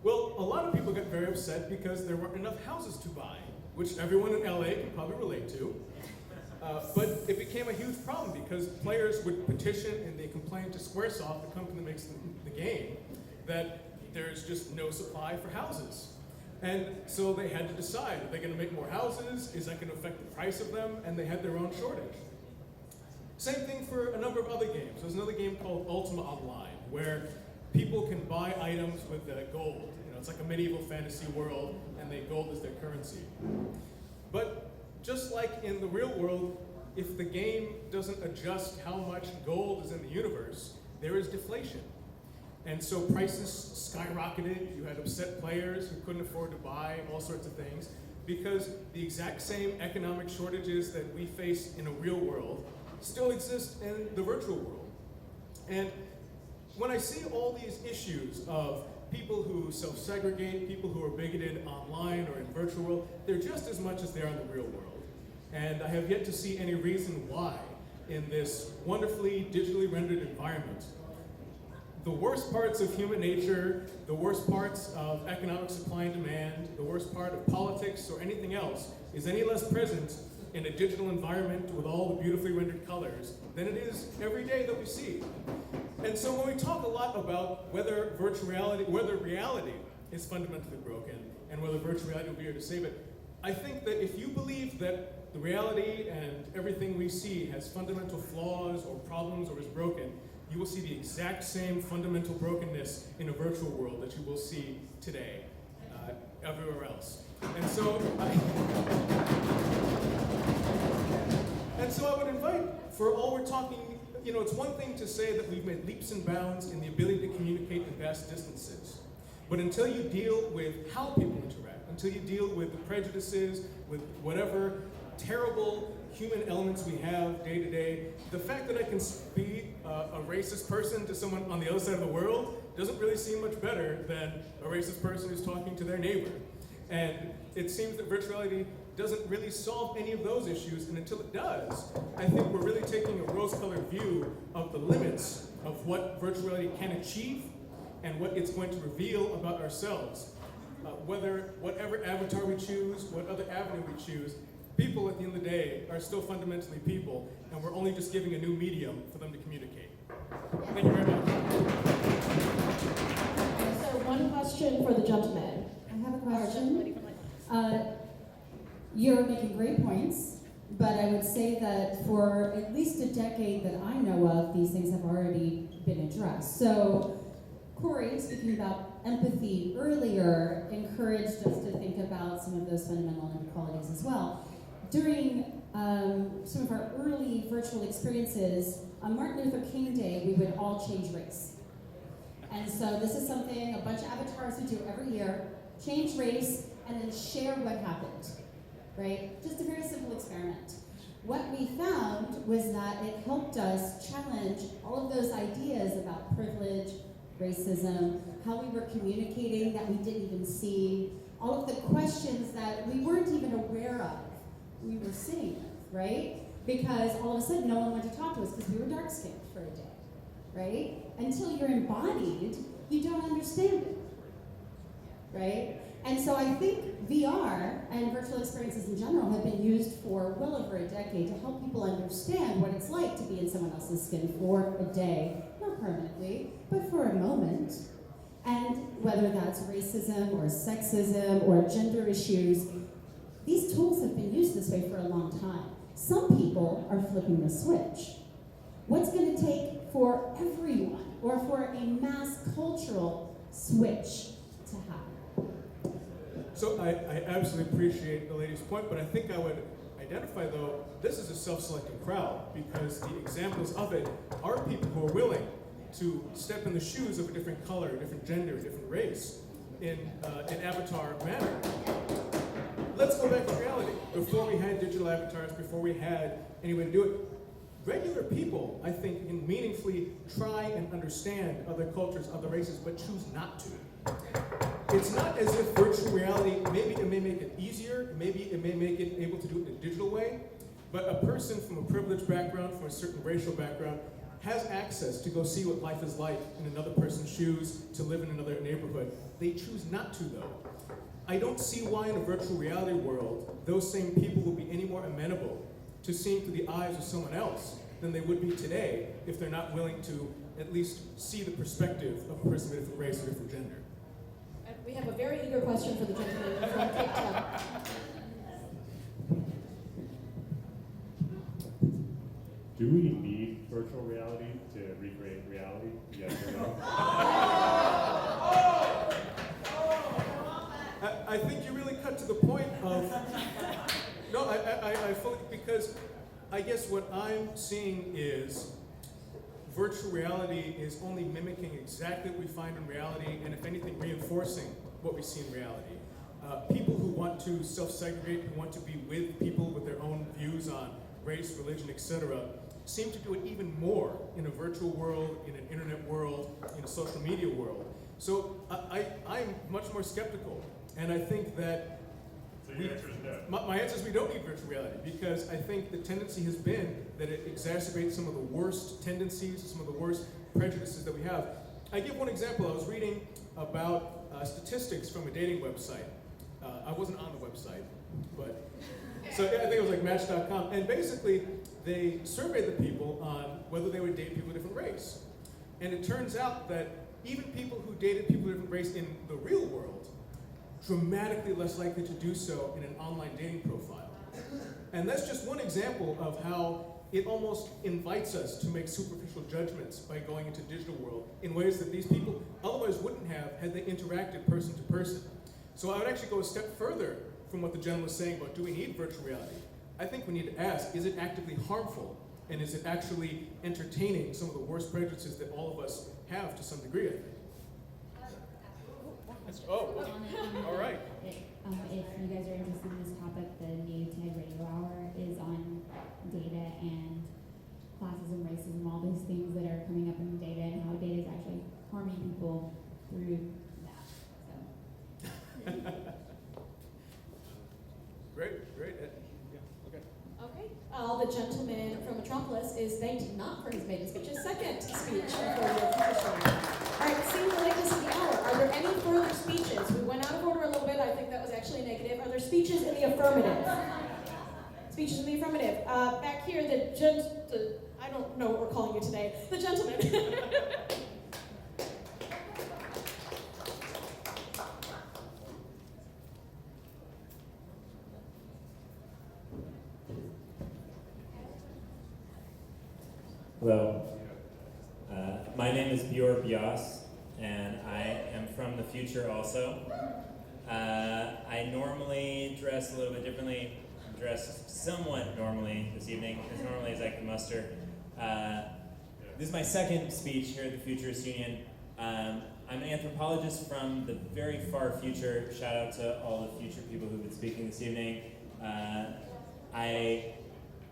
Well, a lot of people got very upset because there weren't enough houses to buy, which everyone in LA can probably relate to. But it became a huge problem because players would petition and they complained to Squaresoft, the company that makes the game, that there's just no supply for houses. And so they had to decide, are they going to make more houses? Is that going to affect the price of them? And they had their own shortage. Same thing for a number of other games. There's another game called Ultima Online, where people can buy items with gold. You know, it's like a medieval fantasy world, and gold is their currency. But just like in the real world, if the game doesn't adjust how much gold is in the universe, there is deflation. And so prices skyrocketed. You had upset players who couldn't afford to buy all sorts of things because the exact same economic shortages that we face in a real world still exist in the virtual world. And when I see all these issues of people who self-segregate, people who are bigoted online or in virtual world, they're just as much as they are in the real world. And I have yet to see any reason why in this wonderfully digitally rendered environment the worst parts of human nature, the worst parts of economic supply and demand, the worst part of politics or anything else is any less present in a digital environment with all the beautifully rendered colors than it is every day that we see. And so when we talk a lot about whether reality is fundamentally broken and whether virtual reality will be here to save it, I think that if you believe that the reality and everything we see has fundamental flaws or problems or is broken, you will see the exact same fundamental brokenness in a virtual world that you will see today, everywhere else. And so I would invite, for all we're talking, you know, it's one thing to say that we've made leaps and bounds in the ability to communicate in vast distances. But until you deal with how people interact, until you deal with the prejudices, with whatever terrible human elements we have day to day, the fact that I can be a racist person to someone on the other side of the world doesn't really seem much better than a racist person who's talking to their neighbor. And it seems that virtuality doesn't really solve any of those issues, and until it does, I think we're really taking a rose-colored view of the limits of what virtual reality can achieve and what it's going to reveal about ourselves. Whatever avatar we choose, what other avenue we choose, people at the end of the day are still fundamentally people, and we're only just giving a new medium for them to communicate. Thank you very much. So one question for the gentleman. I have a question. You're making great points, but I would say that for at least a decade that I know of, these things have already been addressed. So Corey, speaking about empathy earlier, encouraged us to think about some of those fundamental inequalities as well. During some of our early virtual experiences, on Martin Luther King Day, we would all change race. And so this is something a bunch of avatars would do every year, change race, and then share what happened, right? Just a very simple experiment. What we found was that it helped us challenge all of those ideas about privilege, racism, how we were communicating that we didn't even see, all of the questions that we weren't even aware of, we were seeing, right? Because all of a sudden no one wanted to talk to us because we were dark-skinned for a day, right? Until you're embodied, you don't understand it, right? And so I think VR and virtual experiences in general have been used for well over a decade to help people understand what it's like to be in someone else's skin for a day, not permanently, but for a moment. And whether that's racism or sexism or gender issues, these tools have been used this way for a long time. Some people are flipping the switch. What's going to take for everyone or for a mass cultural switch to happen? So I absolutely appreciate the lady's point, but I think I would identify, though, this is a self-selecting crowd because the examples of it are people who are willing to step in the shoes of a different color, a different gender, a different race in an avatar manner. Let's go back to reality. Before we had digital avatars, before we had any way to do it, regular people, I think, can meaningfully try and understand other cultures, other races, but choose not to. It's not as if virtual reality, maybe it may make it easier, maybe it may make it able to do it in a digital way, but a person from a privileged background, from a certain racial background, has access to go see what life is like in another person's shoes, to live in another neighborhood. They choose not to, though. I don't see why in a virtual reality world, those same people will be any more amenable to seeing through the eyes of someone else than they would be today if they're not willing to at least see the perspective of a person of a different race or different gender. And we have a very eager question for the gentleman from Cape Town. Do we need virtual reality to recreate reality? Yes or no? I think you really cut to the point of, no, I fully, because I guess what I'm seeing is virtual reality is only mimicking exactly what we find in reality, and if anything, reinforcing what we see in reality. People who want to self-segregate, who want to be with people with their own views on race, religion, etc., seem to do it even more in a virtual world, in an internet world, in a social media world. So I'm much more skeptical, and I think that So your answer is no. my answer is we don't need virtual reality, because I think the tendency has been that it exacerbates some of the worst tendencies, some of the worst prejudices that we have. I give one example. I was reading about statistics from a dating website. I wasn't on the website, but so I think it was like Match.com, and basically they surveyed the people on whether they would date people of a different race. And it turns out that even people who dated people of a different race in the real world, dramatically less likely to do so in an online dating profile. And that's just one example of how it almost invites us to make superficial judgments by going into digital world in ways that these people otherwise wouldn't have had they interacted person to person. So I would actually go a step further from what the gentleman was saying about do we need virtual reality. I think we need to ask, is it actively harmful? And is it actually entertaining some of the worst prejudices that all of us have to some degree, I think? Oh, all right. If you guys are interested in this topic, the new TED Radio Hour is on data and classism, racism, all these things that are coming up in the data and how data is actually harming people through that. So. Great. Yeah, okay. Okay. The gentleman from Metropolis is thanked not for his maiden speech, his second speech before here, I don't know what we're calling you today, the gentleman. Hello. My name is Bjor Bias, and I am from the future also. I normally dress a little bit differently. I'm dressed somewhat normally this evening, as normally as I can muster. This is my second speech here at the Futurist Union. I'm an anthropologist from the very far future. Shout out to all the future people who've been speaking this evening. I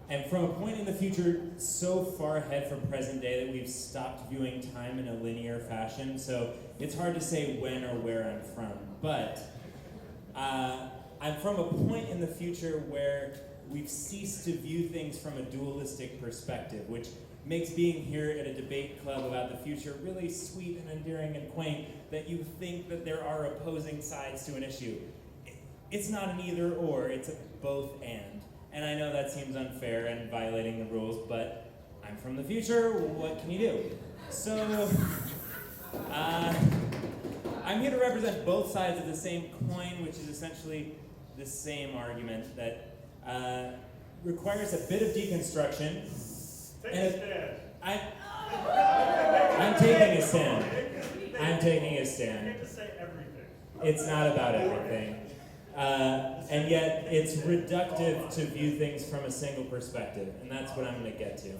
am from a point in the future so far ahead from present day that we've stopped viewing time in a linear fashion, so it's hard to say when or where I'm from. But I'm from a point in the future where we've ceased to view things from a dualistic perspective, which makes being here at a debate club about the future really sweet and endearing and quaint, that you think that there are opposing sides to an issue. It's not an either or, it's a both and. And I know that seems unfair and violating the rules, but I'm from the future, what can you do? So, I'm here to represent both sides of the same coin, which is essentially the same argument that requires a bit of deconstruction. I'm taking a stand. I'm taking a stand. It's not about everything. And yet, it's reductive to view things from a single perspective, and that's what I'm going to get to.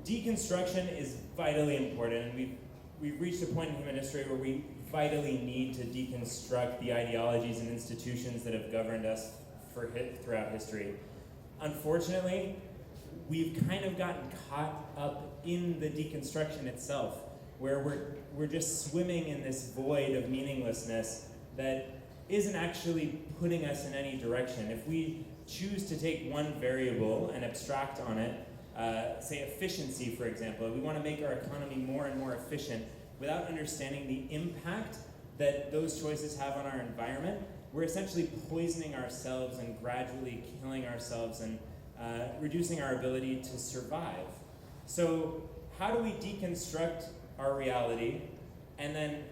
Deconstruction is vitally important, and we've reached a point in human history where we vitally need to deconstruct the ideologies and institutions that have governed us throughout history. Unfortunately, we've kind of gotten caught up in the deconstruction itself, where we're just swimming in this void of meaninglessness that isn't actually putting us in any direction. If we choose to take one variable and abstract on it, say efficiency, for example, we want to make our economy more and more efficient without understanding the impact that those choices have on our environment, we're essentially poisoning ourselves and gradually killing ourselves and reducing our ability to survive. So how do we deconstruct our reality and then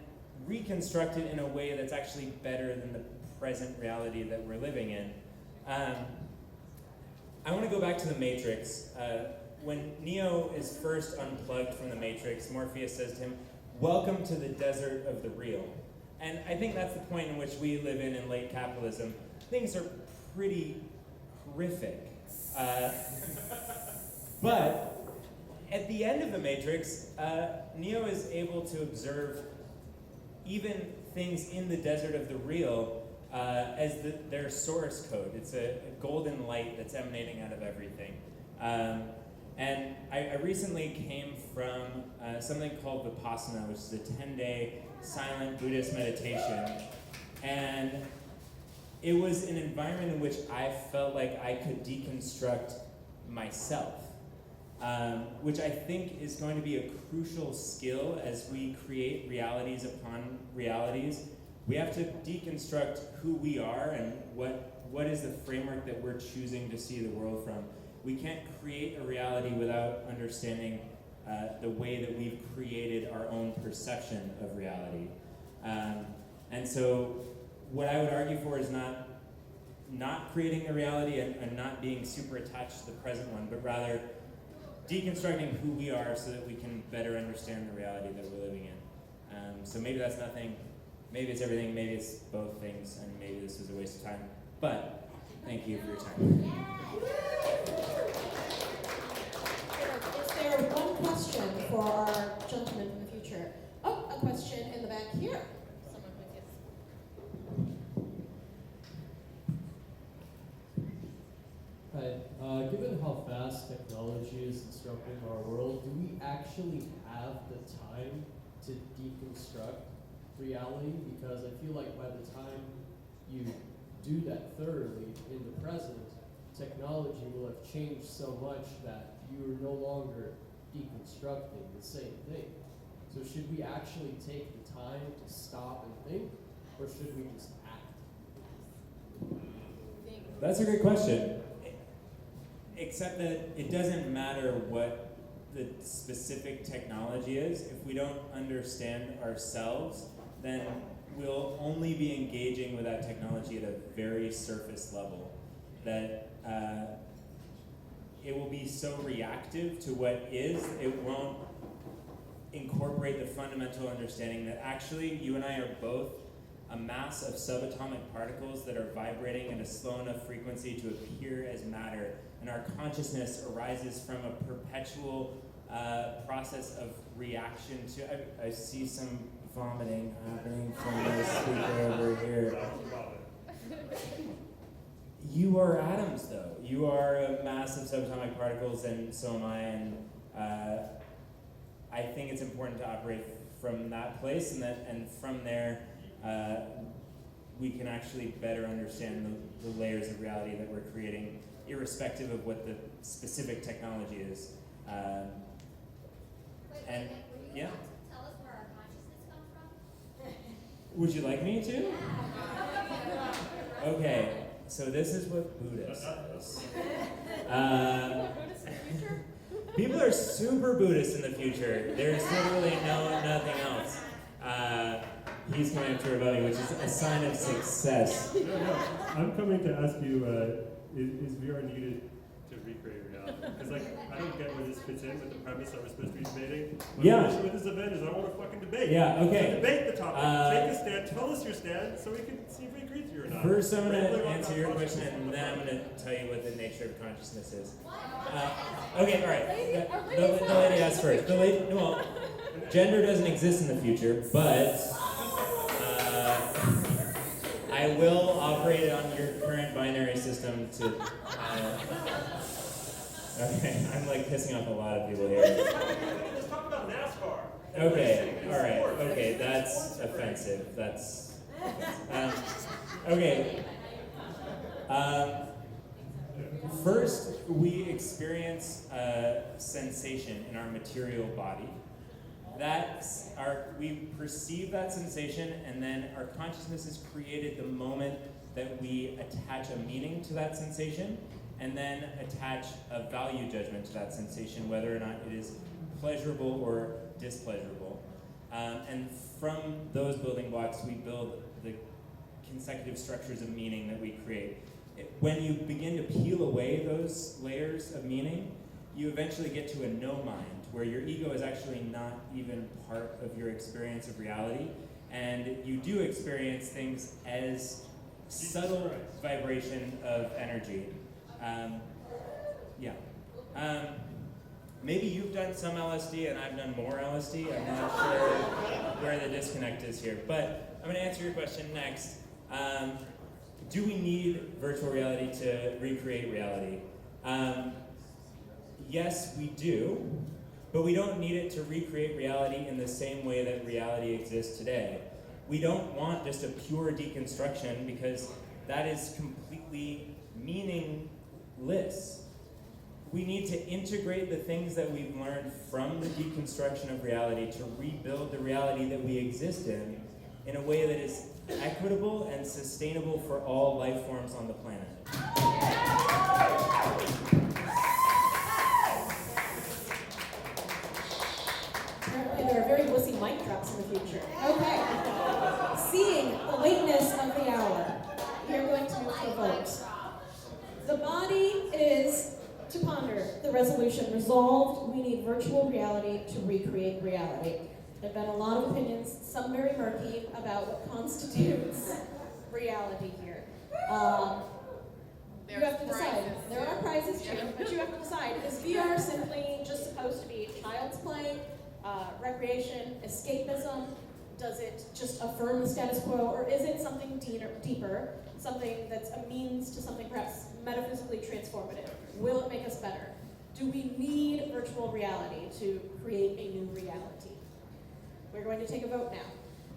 reconstruct it in a way that's actually better than the present reality that we're living in? I want to go back to the Matrix. When Neo is first unplugged from the Matrix, Morpheus says to him, "Welcome to the desert of the real." And I think that's the point in which we live in late capitalism. Things are pretty horrific. But at the end of the Matrix, Neo is able to observe even things in the desert of the real as their source code. It's a golden light that's emanating out of everything. And I recently came from something called Vipassana, which is a 10-day silent Buddhist meditation. And it was an environment in which I felt like I could deconstruct myself, which I think is going to be a crucial skill as we create realities upon realities. We have to deconstruct who we are and what is the framework that we're choosing to see the world from. We can't create a reality without understanding the way that we've created our own perception of reality. And so what I would argue for is not creating a reality and not being super attached to the present one, but rather deconstructing who we are so that we can better understand the reality that we're living in. So maybe that's nothing, maybe it's everything, maybe it's both things, and maybe this was a waste of time. But thank you for your time. Is there one question for our gentleman from the future? Oh, a question in the back here. Someone with you. Hi. Given how fast technology is disrupting our world, do we actually have the time to deconstruct reality? Because I feel like by the time you do that thoroughly in the present, technology will have changed so much that you're no longer deconstructing the same thing. So should we actually take the time to stop and think, or should we just act? I think That's a great question. Except that it doesn't matter what the specific technology is. If we don't understand ourselves, then we'll only be engaging with that technology at a very surface level. That it will be so reactive to what is, it won't incorporate the fundamental understanding that actually you and I are both a mass of subatomic particles that are vibrating at a slow enough frequency to appear as matter, and our consciousness arises from a perpetual process of reaction to. I see some vomiting happening from the speaker over here. You are atoms, though. You are a mass of subatomic particles, and so am I. And I think it's important to operate from that place, and from there, we can actually better understand the layers of reality that we're creating, irrespective of what the specific technology is. And yeah. Tell us where our consciousness comes from? Would you like me to? Okay, so this is what Buddha says. People are super Buddhist in the future. There's literally nothing else. He's coming up to rebut me, which is a sign of success. No. I'm coming to ask you, is VR needed to recreate reality? Because I don't get where this fits in with the premise that we're supposed to be debating. My mission with this event is I want to fucking debate. Yeah, okay. So debate the topic. Take a stand, tell us your stand, so we can see if we agree with you or not. First, I'm going to answer your question, and then I'm going to tell you what the nature of consciousness is. Okay, all right. The lady asked first. Well, gender doesn't exist in the future, but I will operate on your current binary system to. Okay, I'm pissing off a lot of people here. Let's talk about NASCAR. Okay, all right. Okay, that's offensive. That's offensive. Okay. First, we experience a sensation in our material body. We perceive that sensation, and then our consciousness is created the moment that we attach a meaning to that sensation, and then attach a value judgment to that sensation, whether or not it is pleasurable or displeasurable. And from those building blocks, we build the consecutive structures of meaning that we create. When you begin to peel away those layers of meaning, you eventually get to a no mind, where your ego is actually not even part of your experience of reality, and you do experience things as subtle vibration of energy. Maybe you've done some LSD and I've done more LSD. I'm not sure where the disconnect is here, but I'm going to answer your question next. Do we need virtual reality to recreate reality? Yes, we do, but we don't need it to recreate reality in the same way that reality exists today. We don't want just a pure deconstruction, because that is completely meaningless. We need to integrate the things that we've learned from the deconstruction of reality to rebuild the reality that we exist in a way that is equitable and sustainable for all life forms on the planet. Apparently there are very wussy mic drops in the future. Okay. Seeing the lateness of the hour, we are going to move to a vote. The body is to ponder the resolution. Resolved, we need virtual reality to recreate reality. There have been a lot of opinions, some very murky, about what constitutes reality here. You have to decide. There are prizes too, but you have to decide. Is VR simply just supposed to be child's play, recreation, escapism? Does it just affirm the status quo, or is it something deeper, something that's a means to something perhaps metaphysically transformative? Will it make us better? Do we need virtual reality to create a new reality? We're going to take a vote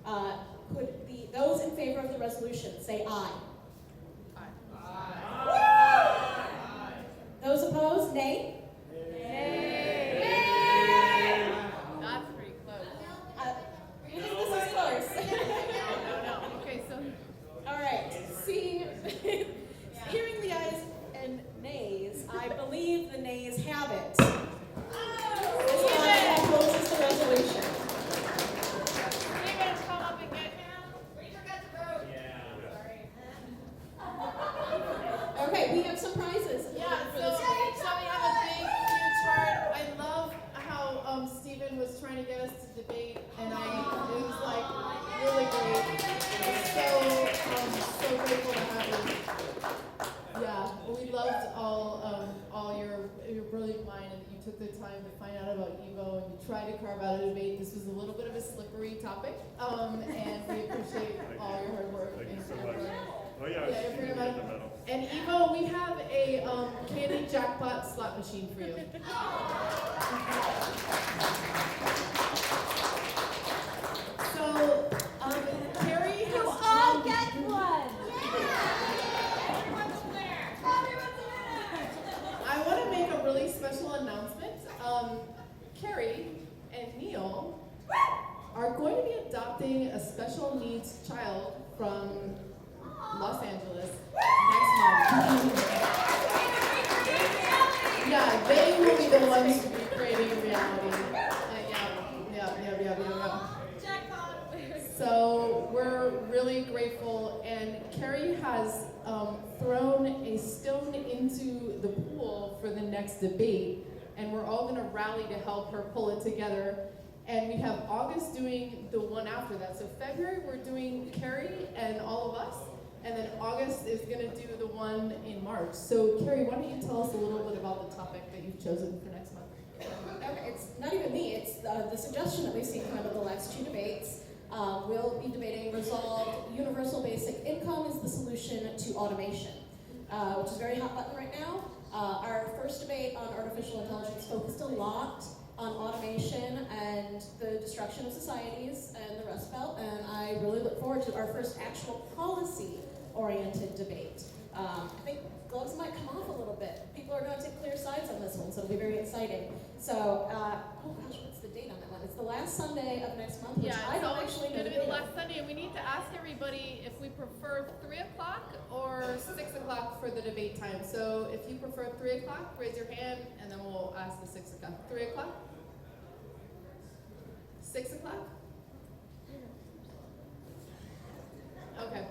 now. Could those in favor of the resolution say aye? Aye. Those opposed, nay? Nay. That's pretty close. You think this is close? No. Okay, so. All right. Hearing the trying to get us to debate, and it was like really great. So grateful to have you. Yeah, we loved all your brilliant mind, and that you took the time to find out about Evo and you tried to carve out a debate. This was a little bit of a slippery topic, and we appreciate all your hard work. Thank you so and much. Oh yeah, yeah, you get the medal. and Evo, we have a candy jackpot slot machine for you. So, Carrie has I'll get one. I want to make a really special announcement. Carrie and Neil are going to be adopting a special needs child from Los Angeles next month. Yeah, they will be the ones to be creating reality. Yeah. So we're really grateful, and Carrie has thrown a stone into the pool for the next debate, and we're all going to rally to help her pull it together. And we have August doing the one after that. So February we're doing Carrie and all of us, and then August is going to do the one in March. So Carrie, why don't you tell us a little bit about the topic that you've chosen for next month? Okay, it's not even me, it's the suggestion that we've seen come out of the last two debates. We'll be debating resolved universal basic income is the solution to automation, which is very hot button right now. Our first debate on artificial intelligence focused a lot on automation and the destruction of societies and the Rust Belt, and I really look forward to our first actual policy-oriented debate. I think gloves might come off a little bit. People are going to take clear sides on this one, so it'll be very exciting. So, oh gosh, what's the date on that one? It's the last Sunday of next month, which I don't actually know. It's going to the be the date last Sunday, and we need to ask everybody if we prefer 3 o'clock or 6 o'clock for the debate time. So if you prefer 3 o'clock, raise your hand, and then we'll ask the 6 o'clock. 3 o'clock? 6 o'clock? Okay.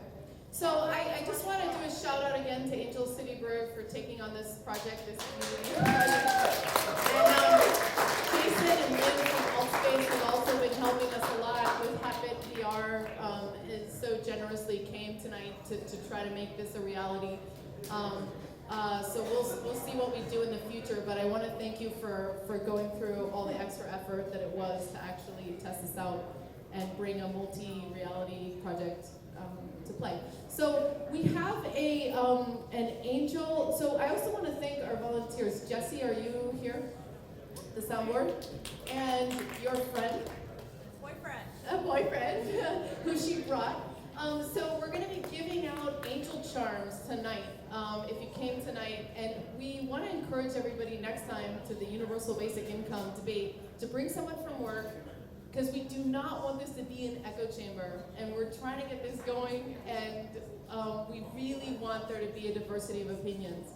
So I just want to do a shout out again to Angel City Brew for taking on this project, this community project. And Jason and Lynn from Altspace have also been helping us a lot with Hotbit PR, and so generously came tonight to try to make this a reality. So we'll see what we do in the future, but I want to thank you for going through all the extra effort that it was to actually test this out and bring a multi-reality project to play. So we have an angel. So I also want to thank our volunteers. Jesse, are you here? The soundboard, and your friend, a boyfriend, who she brought. So we're going to be giving out angel charms tonight. If you came tonight, and we want to encourage everybody next time to the universal basic income debate to bring someone from work, because we do not want this to be an echo chamber, and we're trying to get this going, and we really want there to be a diversity of opinions.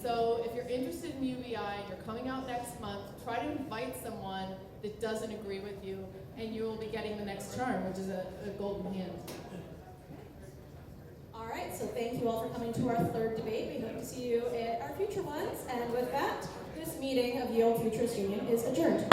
So if you're interested in UBI and you're coming out next month, try to invite someone that doesn't agree with you, and you will be getting the next charm, which is a golden hand. All right, so thank you all for coming to our third debate. We hope to see you at our future ones. And with that, this meeting of Yale Futures Union is adjourned.